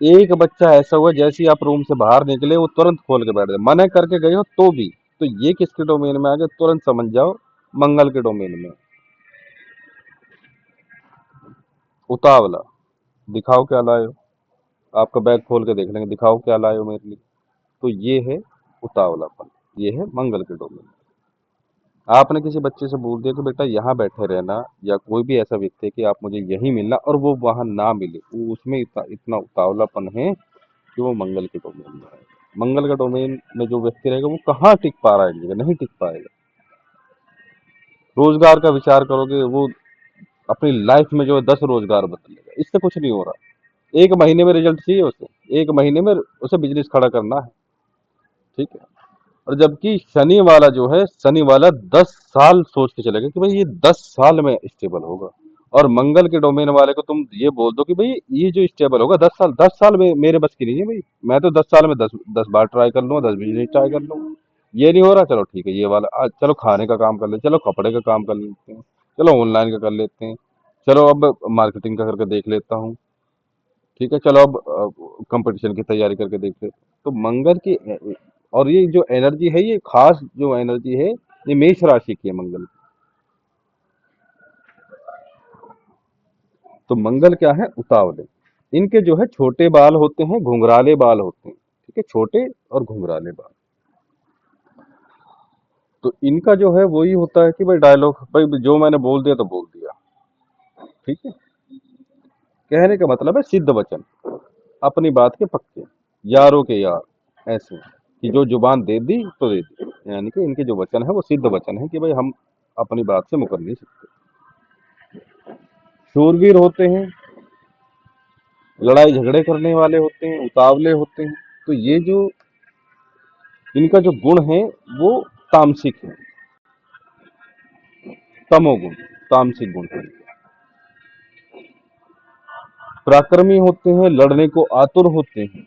एक बच्चा ऐसा हुआ, जैसे ही आप रूम से बाहर निकले वो तुरंत खोल के बैठ जाए, मना करके गए हो तो भी। तो ये किसके डोमेन में आ गया, तुरंत समझ जाओ, मंगल के डोमेन में। उतावला, दिखाओ क्या लाए हो, आपका बैग खोल के देख लेंगे, दिखाओ क्या लाए हो मेरे लिए। तो ये है उतावलापन, ये है मंगल के डोमेन में। आपने किसी बच्चे से बोल दिया कि बेटा यहाँ बैठे रहना, या कोई भी ऐसा व्यक्ति है कि आप मुझे यहीं मिलना, और वो वहां ना मिले, वो उसमें इतना इतना उतावलापन है कि वो मंगल के डोमेन में है। मंगल का डोमेन में जो व्यक्ति रहेगा वो कहाँ टिक पा रहा है, एक जगह नहीं टिक पाएगा। रोजगार का विचार करोगे, वो अपनी लाइफ में जो है 10 रोजगार बदलेगा, इससे कुछ नहीं हो रहा। 1 महीने में रिजल्ट चाहिए उसे, 1 महीने में उसे बिजनेस खड़ा करना है। ठीक है, और जबकि शनि वाला जो है, शनि वाला 10 साल सोच के चलेगा कि भाई ये 10 साल में स्टेबल होगा। और मंगल के डोमेन वाले को तुम ये बोल दो कि भाई ये जो स्टेबल होगा 10 साल, 10 साल में मेरे बस की नहीं है भाई, मैं तो 10 साल में 10 बार ट्राई कर लूंगा, 10 बिजनेस ट्राई कर लूंगा। ये नहीं हो रहा, चलो ठीक है ये वाला, आज चलो खाने का काम कर लेते, चलो कपड़े का काम कर लेते हैं, चलो ऑनलाइन का कर लेते हैं, चलो अब मार्केटिंग का करके देख लेता हूँ। ठीक है, चलो अब कंपटीशन की तैयारी करके देख लेते हैं। तो मंगल की और ये जो एनर्जी है, ये खास जो एनर्जी है, ये मेष राशि की है मंगल की। तो मंगल क्या है, उतावले। इनके जो है छोटे बाल होते हैं, घुंघराले बाल होते हैं। ठीक है, छोटे और घुंघराले बाल। तो इनका जो है वही होता है कि भाई डायलॉग, भाई जो मैंने बोल दिया तो बोल दिया। ठीक है, कहने का मतलब है सिद्ध वचन, अपनी बात के पक्के, यारों के यार, ऐसे कि जो जुबान दे दी तो दे दी। यानी कि इनके जो वचन है वो सिद्ध वचन है कि भाई हम अपनी बात से मुकर नहीं सकते। शूरवीर होते हैं, लड़ाई झगड़े करने वाले होते हैं, उतावले होते हैं। तो ये जो इनका जो गुण है वो तामसिक है, तमोगुण, तामसिक गुण है। पराक्रमी होते हैं, लड़ने को आतुर होते हैं।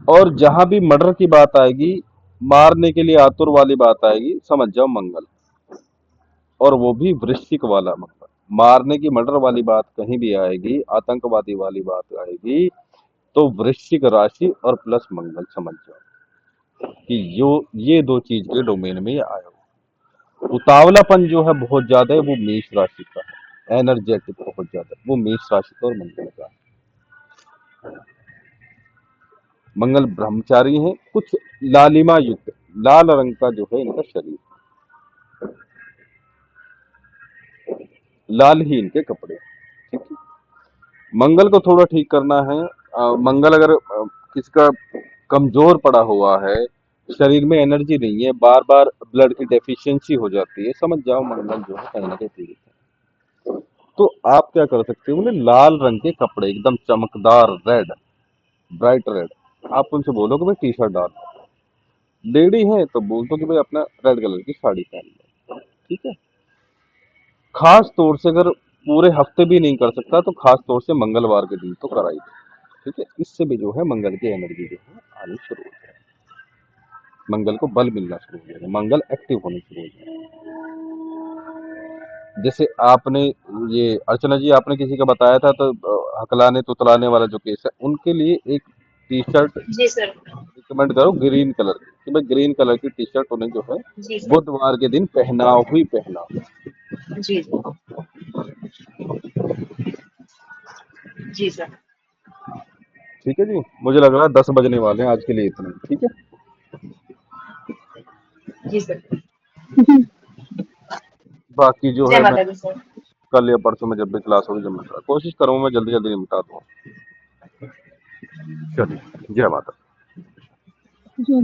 और जहां भी मर्डर की बात आएगी, मारने के लिए आतुर वाली बात आएगी, समझ जाओ मंगल। और वो भी वृश्चिक वाला मंगल। मारने की, मर्डर वाली बात कहीं भी आएगी, आतंकवादी वाली बात आएगी, तो वृश्चिक राशि और प्लस मंगल, समझ जाओ कि जो ये दो चीज के डोमेन में ये आया हो। उतावलापन जो है बहुत ज्यादा है, वो मेष राशि का है। एनर्जेटिक बहुत ज्यादा है, वो मेष राशि का और मंगल का है। मंगल ब्रह्मचारी है, कुछ लालिमा युक्त, लाल रंग का जो है इनका शरीर, लाल ही इनके कपड़े। ठीक है, मंगल को थोड़ा ठीक करना है। मंगल अगर किसी का कमजोर पड़ा हुआ है, शरीर में एनर्जी नहीं है, बार बार ब्लड की डेफिशिएंसी हो जाती है, समझ जाओ मंगल जो है कहीं ना कहीं पीड़ित है। तो आप क्या कर सकते हो, उन्हें लाल रंग के कपड़े, एकदम चमकदार रेड, ब्राइट रेड, आप उनसे बोलो कि भाई टी शर्ट डाल। लेडी है तो बोल दो कि भाई अपना रेड कलर की साड़ी पहन लो। ठीक है, खास तौर से अगर पूरे हफ्ते भी नहीं कर सकता तो खास तौर से मंगलवार के दिन तो कराई दो। ठीक है, इससे भी जो है मंगल की एनर्जी जो है आनी शुरू हो जाए, मंगल को बल मिलना शुरू हो जाएगा, मंगल एक्टिव होने शुरू हो जाएगा। जैसे आपने, ये अर्चना जी आपने किसी का बताया था, तो हकलाने तुतलाने वाला जो केस है, उनके लिए एक टी शर्ट जी सर। रिकमेंड करो ग्रीन कलर की, कि भाई ग्रीन कलर की टी शर्ट उन्हें जो है जी सर। बुधवार के दिन पहनाओ ही पहनाओ। जी जी सर। ठीक है जी, मुझे लग रहा है 10 बजने वाले हैं, आज के लिए इतना ही। ठीक है, जी सर। बाकी जो जय है मैं माता दी सर। कल या परसों में जब भी क्लास होगी, जब मैं कोशिश करूंगा मैं जल्दी जल्दी निपटा दूँ। चलिए, जय माता। जी